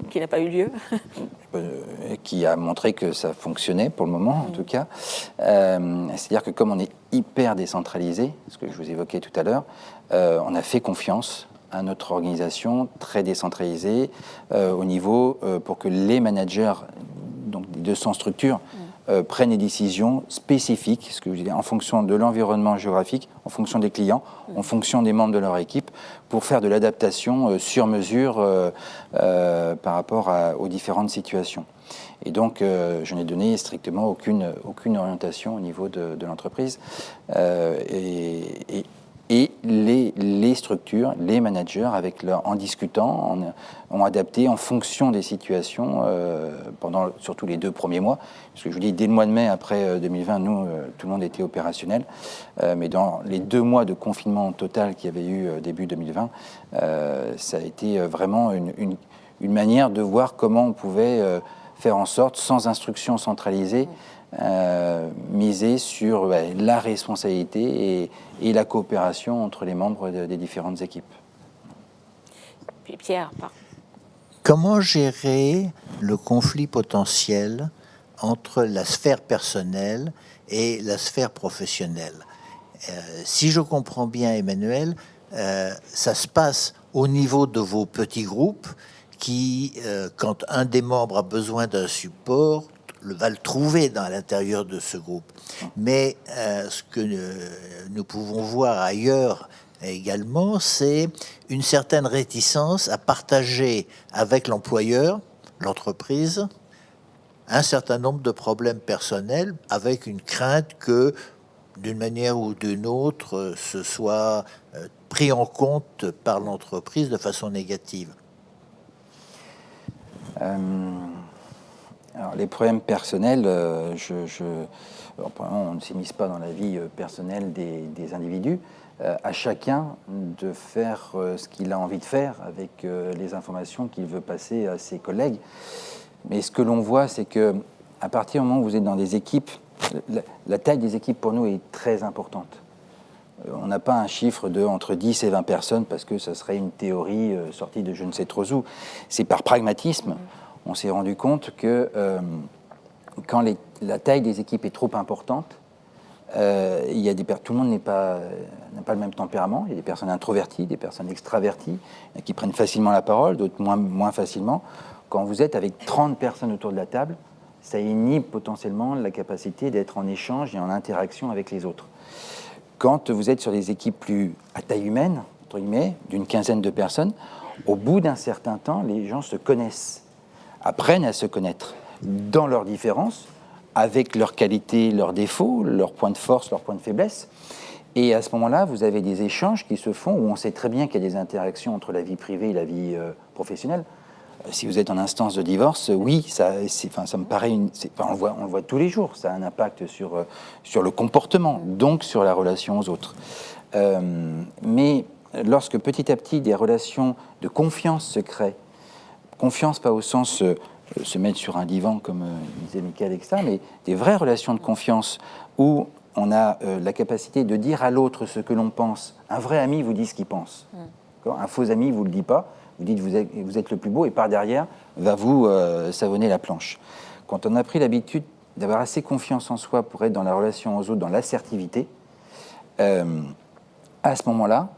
Qui n'a pas eu lieu. Qui a montré que ça fonctionnait pour le moment, en tout cas. C'est-à-dire que comme on est hyper décentralisé, ce que je vous évoquais tout à l'heure, on a fait confiance à notre organisation très décentralisée au niveau pour que les managers donc des 200 structures prennent des décisions spécifiques, ce que je dis, en fonction de l'environnement géographique, en fonction des clients, en fonction des membres de leur équipe, pour faire de l'adaptation sur mesure par rapport aux différentes situations. Et donc, je n'ai donné strictement aucune orientation au niveau de l'entreprise. Et les structures, les managers, en discutant, ont adapté en fonction des situations pendant surtout les 2 premiers mois. Parce que je vous dis, dès le mois de mai, après 2020, nous, tout le monde était opérationnel. Mais dans les 2 mois de confinement total qu'il y avait eu début 2020, ça a été vraiment une manière de voir comment on pouvait faire en sorte, sans instruction centralisée, miser sur la responsabilité et la coopération entre les membres des différentes équipes. Puis Pierre, pardon. Comment gérer le conflit potentiel entre la sphère personnelle et la sphère professionnelle? Si je comprends bien, Emmanuel, ça se passe au niveau de vos petits groupes qui, quand un des membres a besoin d'un support, va le trouver dans l'intérieur de ce groupe. Mais ce que nous pouvons voir ailleurs également, c'est une certaine réticence à partager avec l'employeur l'entreprise un certain nombre de problèmes personnels avec une crainte que, d'une manière ou d'une autre, ce soit pris en compte par l'entreprise de façon négative. Alors, les problèmes personnels, on ne s'immisce pas dans la vie personnelle des individus. À chacun de faire ce qu'il a envie de faire avec les informations qu'il veut passer à ses collègues. Mais ce que l'on voit, c'est que à partir du moment où vous êtes dans des équipes, la taille des équipes pour nous est très importante. On n'a pas un chiffre de entre 10 et 20 personnes parce que ça serait une théorie sortie de je ne sais trop où. C'est par pragmatisme. On s'est rendu compte que quand la taille des équipes est trop importante, tout le monde n'a pas le même tempérament. Il y a des personnes introverties, des personnes extraverties, qui prennent facilement la parole, d'autres moins facilement. Quand vous êtes avec 30 personnes autour de la table, ça inhibe potentiellement la capacité d'être en échange et en interaction avec les autres. Quand vous êtes sur des équipes plus à taille humaine, entre guillemets, d'une quinzaine de personnes, au bout d'un certain temps, les gens se connaissent, apprennent à se connaître dans leurs différences, avec leurs qualités, leurs défauts, leurs points de force, leurs points de faiblesse. Et à ce moment-là, vous avez des échanges qui se font où on sait très bien qu'il y a des interactions entre la vie privée et la vie professionnelle. Si vous êtes en instance de divorce, oui, ça me paraît on le voit tous les jours. Ça a un impact sur le comportement, donc sur la relation aux autres. Mais lorsque petit à petit des relations de confiance se créent, confiance pas au sens se mettre sur un divan comme disait Michael, etc., mais des vraies relations de confiance où on a la capacité de dire à l'autre ce que l'on pense. Un vrai ami vous dit ce qu'il pense. Un faux ami vous le dit pas. Vous dites vous êtes le plus beau et par derrière va vous savonner la planche. Quand on a pris l'habitude d'avoir assez confiance en soi pour être dans la relation aux autres, dans l'assertivité, à ce moment-là,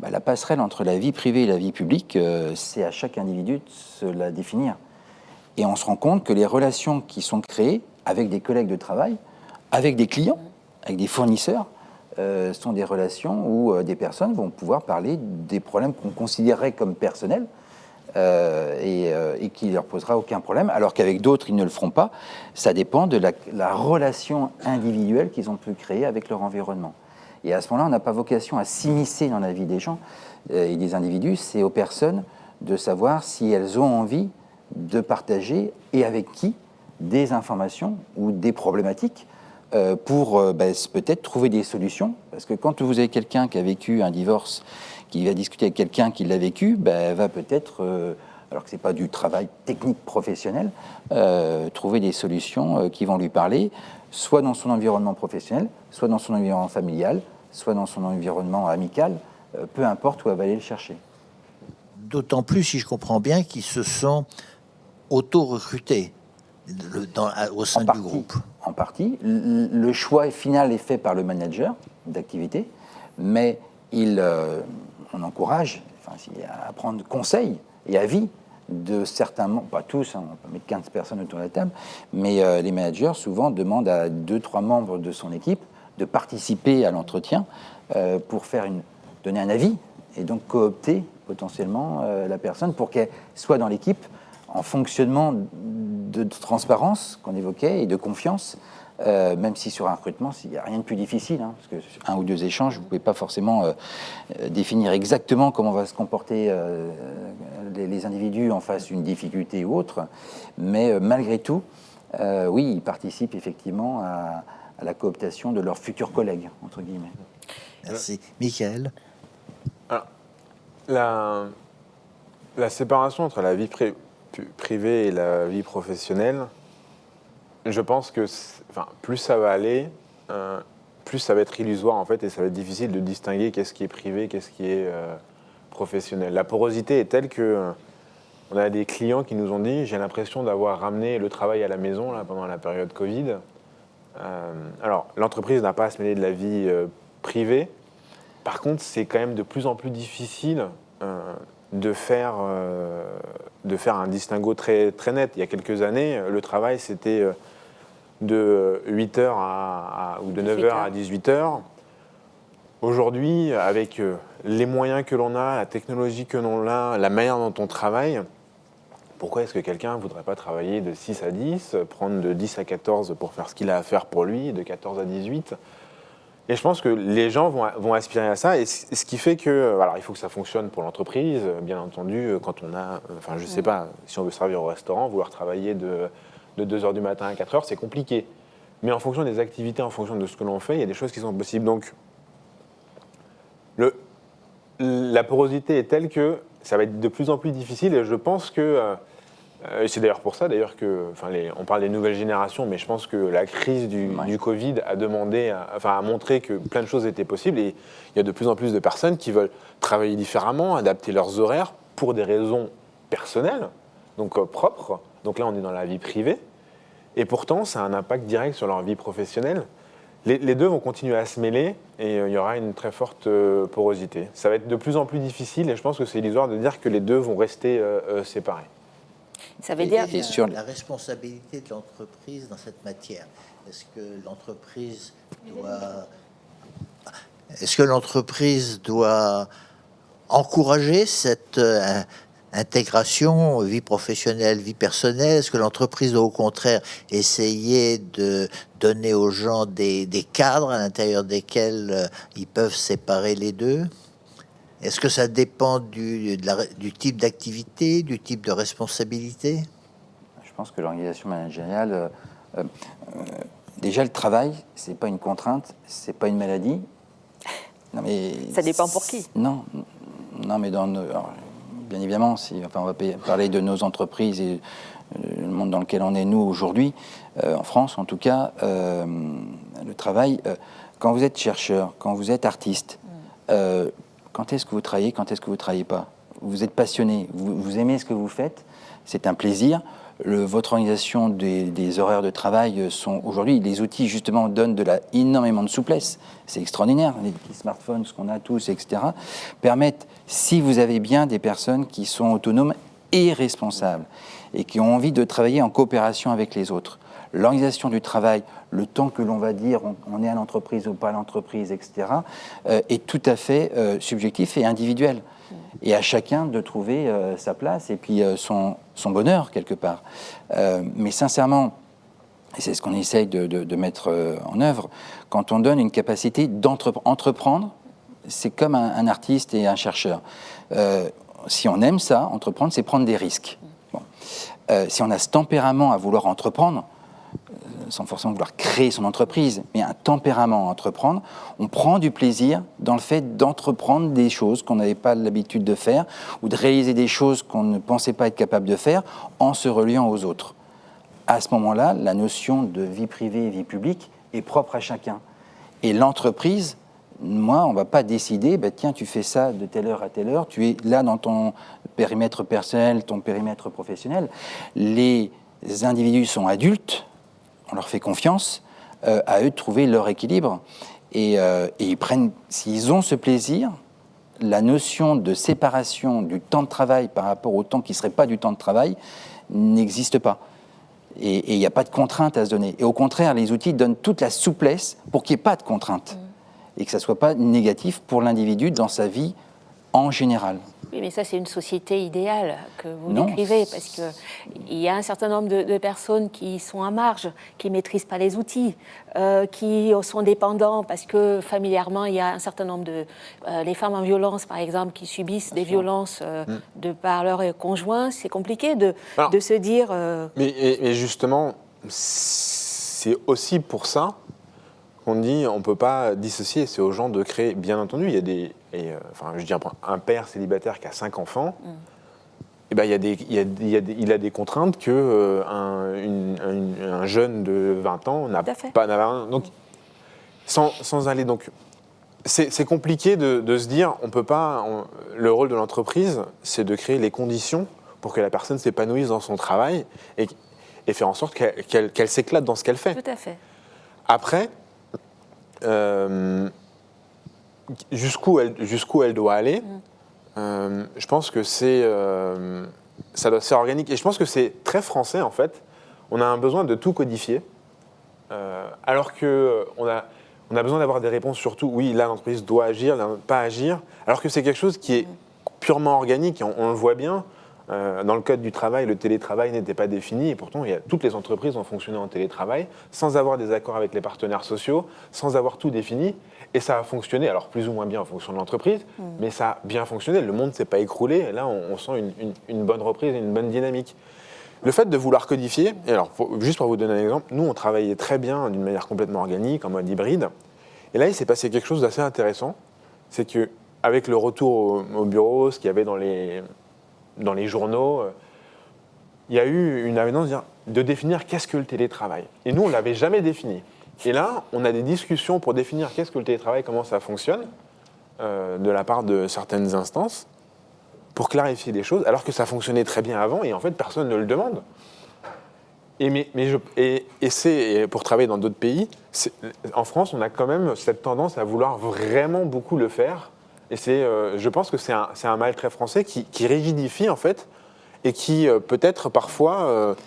la passerelle entre la vie privée et la vie publique, c'est à chaque individu de se la définir. Et on se rend compte que les relations qui sont créées avec des collègues de travail, avec des clients, avec des fournisseurs, sont des relations où des personnes vont pouvoir parler des problèmes qu'on considérerait comme personnels et qui ne leur posera aucun problème, alors qu'avec d'autres, ils ne le feront pas. Ça dépend de la relation individuelle qu'ils ont pu créer avec leur environnement. Et à ce moment-là, on n'a pas vocation à s'immiscer dans la vie des gens et des individus. C'est aux personnes de savoir si elles ont envie de partager et avec qui des informations ou des problématiques pour peut-être trouver des solutions. Parce que quand vous avez quelqu'un qui a vécu un divorce, qui va discuter avec quelqu'un qui l'a vécu, va peut-être, alors que ce n'est pas du travail technique professionnel, trouver des solutions qui vont lui parler, soit dans son environnement professionnel, soit dans son environnement familial, soit dans son environnement amical, peu importe où elle va aller le chercher. D'autant plus, si je comprends bien, qu'ils se sont auto-recrutés au sein du groupe. En partie. Le choix final est fait par le manager d'activité, mais on encourage à prendre conseil et avis de certains membres, pas tous, on peut mettre 15 personnes autour de la table, mais les managers souvent demandent à 2-3 membres de son équipe de participer à l'entretien pour donner un avis et donc coopter potentiellement la personne pour qu'elle soit dans l'équipe en fonctionnement de transparence qu'on évoquait et de confiance, même si sur un recrutement, il n'y a rien de plus difficile, parce que sur 1 ou 2 échanges, vous ne pouvez pas forcément définir exactement comment va se comporter les individus en face d'une difficulté ou autre, mais malgré tout, oui, ils participent effectivement à la cooptation de leurs futurs collègues, entre guillemets. Merci. Michael? Alors, la séparation entre la vie privée et la vie professionnelle, je pense que plus ça va aller, plus ça va être illusoire en fait, et ça va être difficile de distinguer qu'est-ce qui est privé, qu'est-ce qui est professionnel. La porosité est telle que on a des clients qui nous ont dit « j'ai l'impression d'avoir ramené le travail à la maison là, pendant la période Covid ». Alors, l'entreprise n'a pas à se mêler de la vie privée. Par contre, c'est quand même de plus en plus difficile de faire un distinguo très, très net. Il y a quelques années, le travail, c'était de 8h ou de 9h à 18h. Aujourd'hui, avec les moyens que l'on a, la technologie que l'on a, la manière dont on travaille, pourquoi est-ce que quelqu'un ne voudrait pas travailler de 6 à 10, prendre de 10 à 14 pour faire ce qu'il a à faire pour lui, de 14 à 18 ? Et je pense que les gens vont aspirer à ça, et ce qui fait que, alors il faut que ça fonctionne pour l'entreprise, bien entendu, quand on a, enfin je sais pas, si on veut servir au restaurant, vouloir travailler de 2h du matin à 4h, c'est compliqué. Mais en fonction des activités, en fonction de ce que l'on fait, il y a des choses qui sont possibles. Donc, la porosité est telle que ça va être de plus en plus difficile, et je pense que, et c'est d'ailleurs pour ça d'ailleurs que, on parle des nouvelles générations, mais je pense que la crise du Covid a a montré que plein de choses étaient possibles, et il y a de plus en plus de personnes qui veulent travailler différemment, adapter leurs horaires pour des raisons personnelles, donc propres. Donc là, on est dans la vie privée, et pourtant, ça a un impact direct sur leur vie professionnelle. Les deux vont continuer à se mêler, et il y aura une très forte porosité. Ça va être de plus en plus difficile, et je pense que c'est illusoire de dire que les deux vont rester séparés. Ça veut dire Et sur la responsabilité de l'entreprise dans cette matière. Est-ce que l'entreprise doit encourager cette intégration, vie professionnelle, vie personnelle? Est-ce que l'entreprise doit au contraire essayer de donner aux gens des cadres à l'intérieur desquels ils peuvent séparer les deux? Est-ce que ça dépend du type d'activité, du type de responsabilité? Je pense que l'organisation managériale, déjà le travail, c'est pas une contrainte, c'est pas une maladie. Non, mais ça dépend pour qui. Non, mais alors, bien évidemment, on va parler de nos entreprises et le monde dans lequel on est nous aujourd'hui, en France en tout cas, le travail. Quand vous êtes chercheur, quand vous êtes artiste. Quand est-ce que vous travaillez, quand est-ce que vous ne travaillez pas? Vous êtes passionné, vous aimez ce que vous faites, c'est un plaisir. Votre organisation des horaires de travail sont aujourd'hui, les outils justement donnent énormément de souplesse. C'est extraordinaire, les petits smartphones, ce qu'on a tous, etc., permettent, si vous avez bien des personnes qui sont autonomes et responsables et qui ont envie de travailler en coopération avec les autres. L'organisation du travail, le temps que l'on va dire on est à l'entreprise ou pas à l'entreprise, etc., est tout à fait subjectif et individuel. Et à chacun de trouver sa place et puis son bonheur, quelque part. Mais sincèrement, et c'est ce qu'on essaye de mettre en œuvre, quand on donne une capacité d'entreprendre, c'est comme un artiste et un chercheur. Si on aime ça, entreprendre, c'est prendre des risques. Bon. Si on a ce tempérament à vouloir entreprendre, sans forcément vouloir créer son entreprise, mais un tempérament à entreprendre, on prend du plaisir dans le fait d'entreprendre des choses qu'on n'avait pas l'habitude de faire ou de réaliser des choses qu'on ne pensait pas être capable de faire en se reliant aux autres. À ce moment-là, la notion de vie privée et vie publique est propre à chacun. Et l'entreprise, moi, on ne va pas décider, tiens, tu fais ça de telle heure à telle heure, tu es là dans ton périmètre personnel, ton périmètre professionnel. Les individus sont adultes, on leur fait confiance, à eux de trouver leur équilibre. Et ils prennent, s'ils ont ce plaisir, la notion de séparation du temps de travail par rapport au temps qui ne serait pas du temps de travail n'existe pas. Et il n'y a pas de contrainte à se donner. Et au contraire, les outils donnent toute la souplesse pour qu'il n'y ait pas de contrainte. Et que ça ne soit pas négatif pour l'individu dans sa vie en général. Oui, mais ça, c'est une société idéale que vous décrivez, parce qu'il y a un certain nombre de personnes qui sont à marge, qui ne maîtrisent pas les outils, qui sont dépendants, parce que familièrement, il y a un certain nombre de... les femmes en violence, par exemple, qui subissent des violences de par leur conjoint, c'est compliqué de se dire... Mais justement, c'est aussi pour ça qu'on dit on ne peut pas dissocier, c'est aux gens de créer. Bien entendu, il y a des... je dis un père célibataire qui a 5 enfants, il a des contraintes que un jeune de 20 ans n'a pas. Donc, sans aller... Donc, c'est compliqué de se dire, on peut pas... le rôle de l'entreprise, c'est de créer les conditions pour que la personne s'épanouisse dans son travail et faire en sorte qu'elle s'éclate dans ce qu'elle fait. Tout à fait. Après... jusqu'où elle doit aller, je pense que ça doit se faire organique. Et je pense que c'est très français, en fait. On a un besoin de tout codifier, alors qu'on a besoin d'avoir des réponses sur tout. Oui, là, l'entreprise doit agir, là, pas agir, alors que c'est quelque chose qui est purement organique. Et on le voit bien. Dans le code du travail, le télétravail n'était pas défini et pourtant toutes les entreprises ont fonctionné en télétravail sans avoir des accords avec les partenaires sociaux, sans avoir tout défini. Et ça a fonctionné, alors plus ou moins bien en fonction de l'entreprise, mais ça a bien fonctionné. Le monde ne s'est pas écroulé. Et là, on sent une bonne reprise et une bonne dynamique. Le fait de vouloir codifier, et alors juste pour vous donner un exemple, nous on travaillait très bien d'une manière complètement organique, en mode hybride. Et là, il s'est passé quelque chose d'assez intéressant. C'est qu'avec le retour au bureau, ce qu'il y avait dans les journaux, il y a eu une évidence de définir qu'est-ce que le télétravail. Et nous, on ne l'avait jamais défini. Et là, on a des discussions pour définir qu'est-ce que le télétravail, comment ça fonctionne, de la part de certaines instances, pour clarifier les choses, alors que ça fonctionnait très bien avant, et en fait, personne ne le demande. Et pour travailler dans d'autres pays, en France, on a quand même cette tendance à vouloir vraiment beaucoup le faire. Et je pense que c'est un mal très français qui rigidifie, en fait, et qui peut-être parfois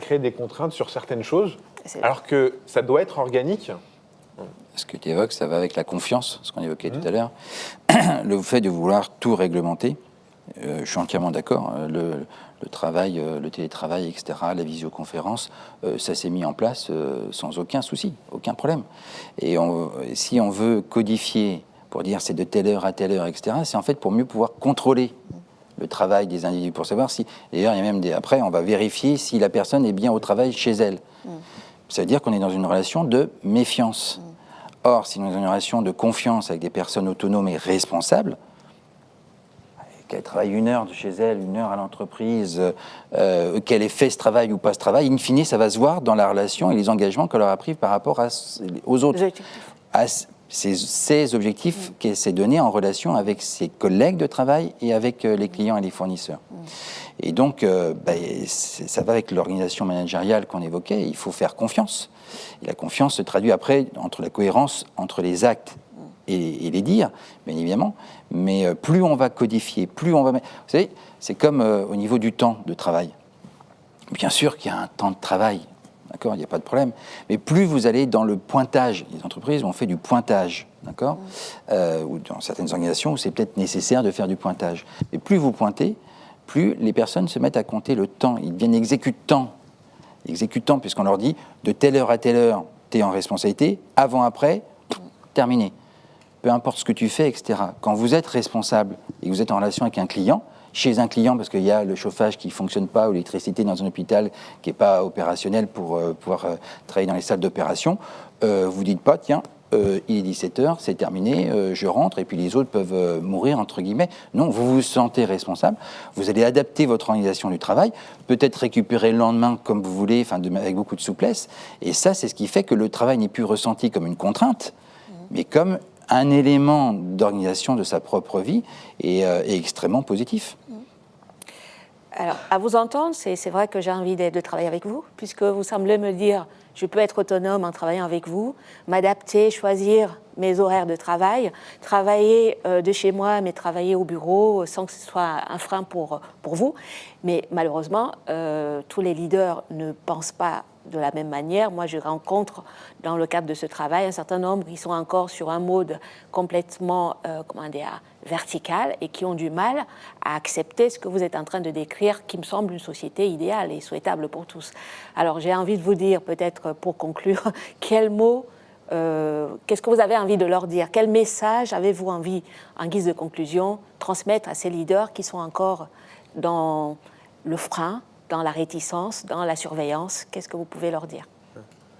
crée des contraintes sur certaines choses, alors que ça doit être organique. Ce que tu évoques, ça va avec la confiance, ce qu'on évoquait tout à l'heure. Le fait de vouloir tout réglementer, je suis entièrement d'accord. Le travail, le télétravail, etc., la visioconférence, ça s'est mis en place sans aucun souci, aucun problème. Et si on veut codifier pour dire c'est de telle heure à telle heure, etc., c'est en fait pour mieux pouvoir contrôler le travail des individus, pour savoir si... D'ailleurs, il y a même après, on va vérifier si la personne est bien au travail chez elle. Ça veut dire qu'on est dans une relation de méfiance. Or, si on est dans une relation de confiance avec des personnes autonomes et responsables, qu'elle travaille 1 heure de chez elle, 1 heure à l'entreprise, qu'elle ait fait ce travail ou pas ce travail, in fine, ça va se voir dans la relation et les engagements qu'elle aura pris par rapport aux autres. Ces objectifs qu'elle s'est donné en relation avec ses collègues de travail et avec les clients et les fournisseurs. Et donc, ça va avec l'organisation managériale qu'on évoquait, il faut faire confiance. Et la confiance se traduit après entre la cohérence entre les actes et les dires, bien évidemment. Mais plus on va codifier, plus on va... Vous savez, c'est comme au niveau du temps de travail. Bien sûr qu'il y a un temps de travail, d'accord, il n'y a pas de problème. Mais plus vous allez dans le pointage, les entreprises ont fait du pointage, d'accord, ou dans certaines organisations où c'est peut-être nécessaire de faire du pointage. Mais plus vous pointez, plus les personnes se mettent à compter le temps. Ils deviennent exécutants, puisqu'on leur dit de telle heure à telle heure, tu es en responsabilité, avant, après, terminé. Peu importe ce que tu fais, etc. Quand vous êtes responsable et que vous êtes en relation avec un client, chez un client parce qu'il y a le chauffage qui ne fonctionne pas ou l'électricité dans un hôpital qui n'est pas opérationnel pour pouvoir travailler dans les salles d'opération, vous ne dites pas, tiens, il est 17h, c'est terminé, je rentre et puis les autres peuvent mourir, entre guillemets. Non, vous vous sentez responsable, vous allez adapter votre organisation du travail, peut-être récupérer le lendemain comme vous voulez, avec beaucoup de souplesse. Et ça, c'est ce qui fait que le travail n'est plus ressenti comme une contrainte, mais comme un élément d'organisation de sa propre vie et extrêmement positif. Alors, à vous entendre, c'est vrai que j'ai envie de travailler avec vous, puisque vous semblez me dire, je peux être autonome en travaillant avec vous, m'adapter, choisir mes horaires de travail, travailler de chez moi, mais travailler au bureau sans que ce soit un frein pour vous. Mais malheureusement, tous les leaders ne pensent pas de la même manière. Moi, je rencontre dans le cadre de ce travail un certain nombre qui sont encore sur un mode complètement vertical et qui ont du mal à accepter ce que vous êtes en train de décrire, qui me semble une société idéale et souhaitable pour tous. Alors, j'ai envie de vous dire, peut-être pour conclure, quels mots, qu'est-ce que vous avez envie de leur dire? Quel message avez-vous envie, en guise de conclusion, transmettre à ces leaders qui sont encore dans le frein, dans la réticence, dans la surveillance? Qu'est-ce que vous pouvez leur dire?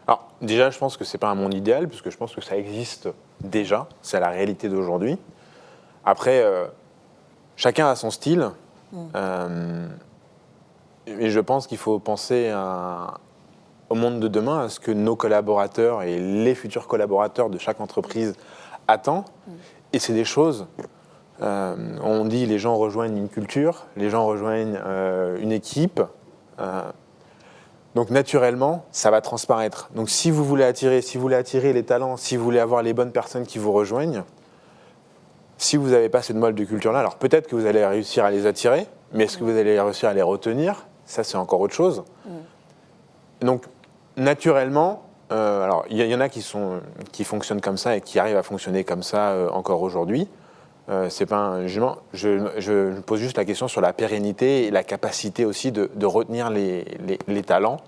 Alors, déjà, je pense que ce n'est pas un monde idéal, puisque je pense que ça existe déjà, c'est la réalité d'aujourd'hui. Après, chacun a son style, et je pense qu'il faut penser au monde de demain, à ce que nos collaborateurs et les futurs collaborateurs de chaque entreprise attendent. Et c'est des choses, on dit les gens rejoignent une culture, les gens rejoignent une équipe. Donc naturellement, ça va transparaître. Donc si vous voulez attirer les talents, si vous voulez avoir les bonnes personnes qui vous rejoignent, si vous n'avez pas cette mode de culture-là, alors peut-être que vous allez réussir à les attirer, mais est-ce que vous allez réussir à les retenir? Ça, c'est encore autre chose. Donc naturellement, alors il y en a qui fonctionnent comme ça et qui arrivent à fonctionner comme ça encore aujourd'hui. C'est pas un jugement. Je pose juste la question sur la pérennité et la capacité aussi de retenir les talents,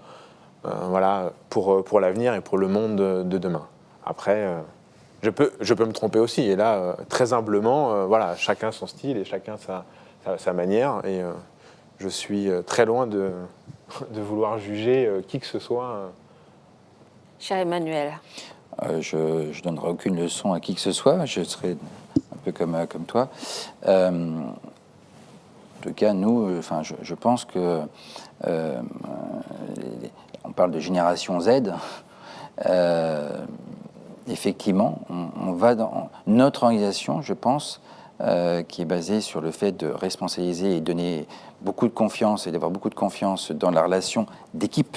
voilà, pour l'avenir et pour le monde de demain. Après, je peux me tromper aussi. Et là, très humblement, voilà, chacun son style et chacun sa manière. Et je suis très loin de vouloir juger qui que ce soit. Cher Emmanuel. Je ne donnerai aucune leçon à qui que ce soit. Je serai un peu comme toi. En tout cas, nous, je pense que on parle de génération Z. Effectivement, on va dans notre organisation, je pense, qui est basée sur le fait de responsabiliser et donner beaucoup de confiance et d'avoir beaucoup de confiance dans la relation d'équipe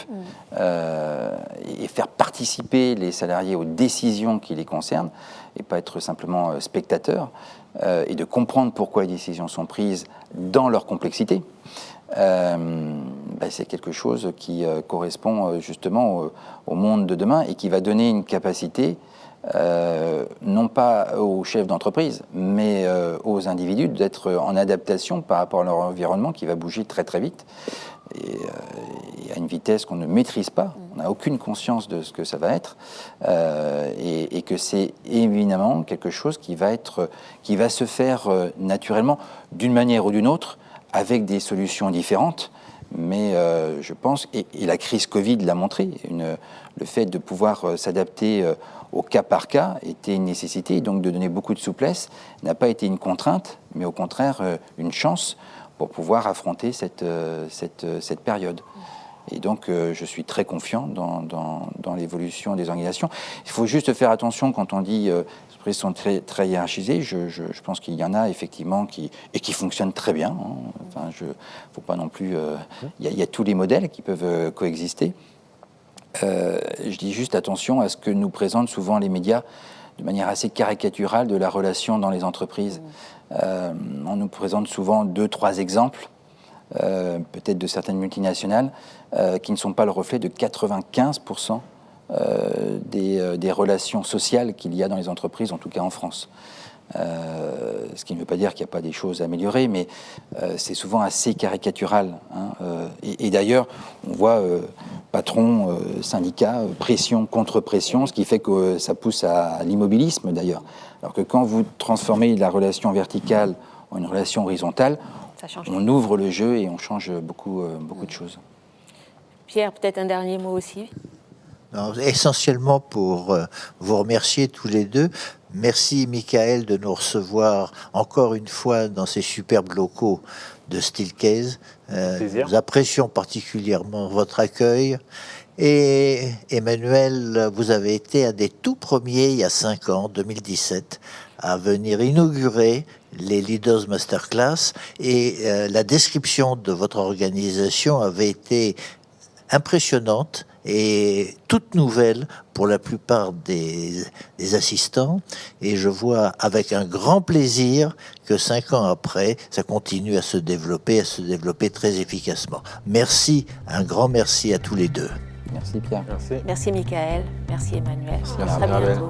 et faire participer les salariés aux décisions qui les concernent et pas être simplement spectateurs et de comprendre pourquoi les décisions sont prises dans leur complexité. C'est quelque chose qui correspond justement au monde de demain et qui va donner une capacité non pas aux chefs d'entreprise, mais aux individus d'être en adaptation par rapport à leur environnement qui va bouger très très vite et à une vitesse qu'on ne maîtrise pas. On n'a aucune conscience de ce que ça va être et que c'est évidemment quelque chose qui va se faire naturellement d'une manière ou d'une autre avec des solutions différentes. Mais je pense, et la crise Covid l'a montré, le fait de pouvoir s'adapter au cas par cas était une nécessité, donc de donner beaucoup de souplesse n'a pas été une contrainte, mais au contraire une chance pour pouvoir affronter cette période. Et donc je suis très confiant dans l'évolution des organisations. Il faut juste faire attention quand on dit les entreprises sont très, très hiérarchisées. Je pense qu'il y en a effectivement qui fonctionnent très bien. Enfin, faut pas non plus. Il y a tous les modèles qui peuvent coexister. Je dis juste attention à ce que nous présentent souvent les médias de manière assez caricaturale de la relation dans les entreprises. On nous présente souvent 2-3 exemples, peut-être de certaines multinationales, qui ne sont pas le reflet de 95% des relations sociales qu'il y a dans les entreprises, en tout cas en France. Ce qui ne veut pas dire qu'il n'y a pas des choses à améliorer, mais c'est souvent assez caricatural. Et d'ailleurs, on voit patron, syndicat, pression contre pression, ce qui fait que ça pousse à l'immobilisme d'ailleurs. Alors que quand vous transformez la relation verticale en une relation horizontale, on ouvre le jeu et on change beaucoup de choses. Pierre, peut-être un dernier mot aussi. Non, essentiellement pour vous remercier tous les deux. Merci Michael de nous recevoir encore une fois dans ces superbes locaux de Steelcase. Nous apprécions particulièrement votre accueil. Et Emmanuel, vous avez été un des tout premiers, il y a 5 ans, 2017, à venir inaugurer les Leaders Masterclass. Et la description de votre organisation avait été impressionnante et toute nouvelle pour la plupart des assistants. Et je vois avec un grand plaisir que 5 ans après, ça continue à se développer très efficacement. Merci, un grand merci à tous les deux. Merci Pierre. Merci. Merci Michael, merci Emmanuel. Merci, à bientôt.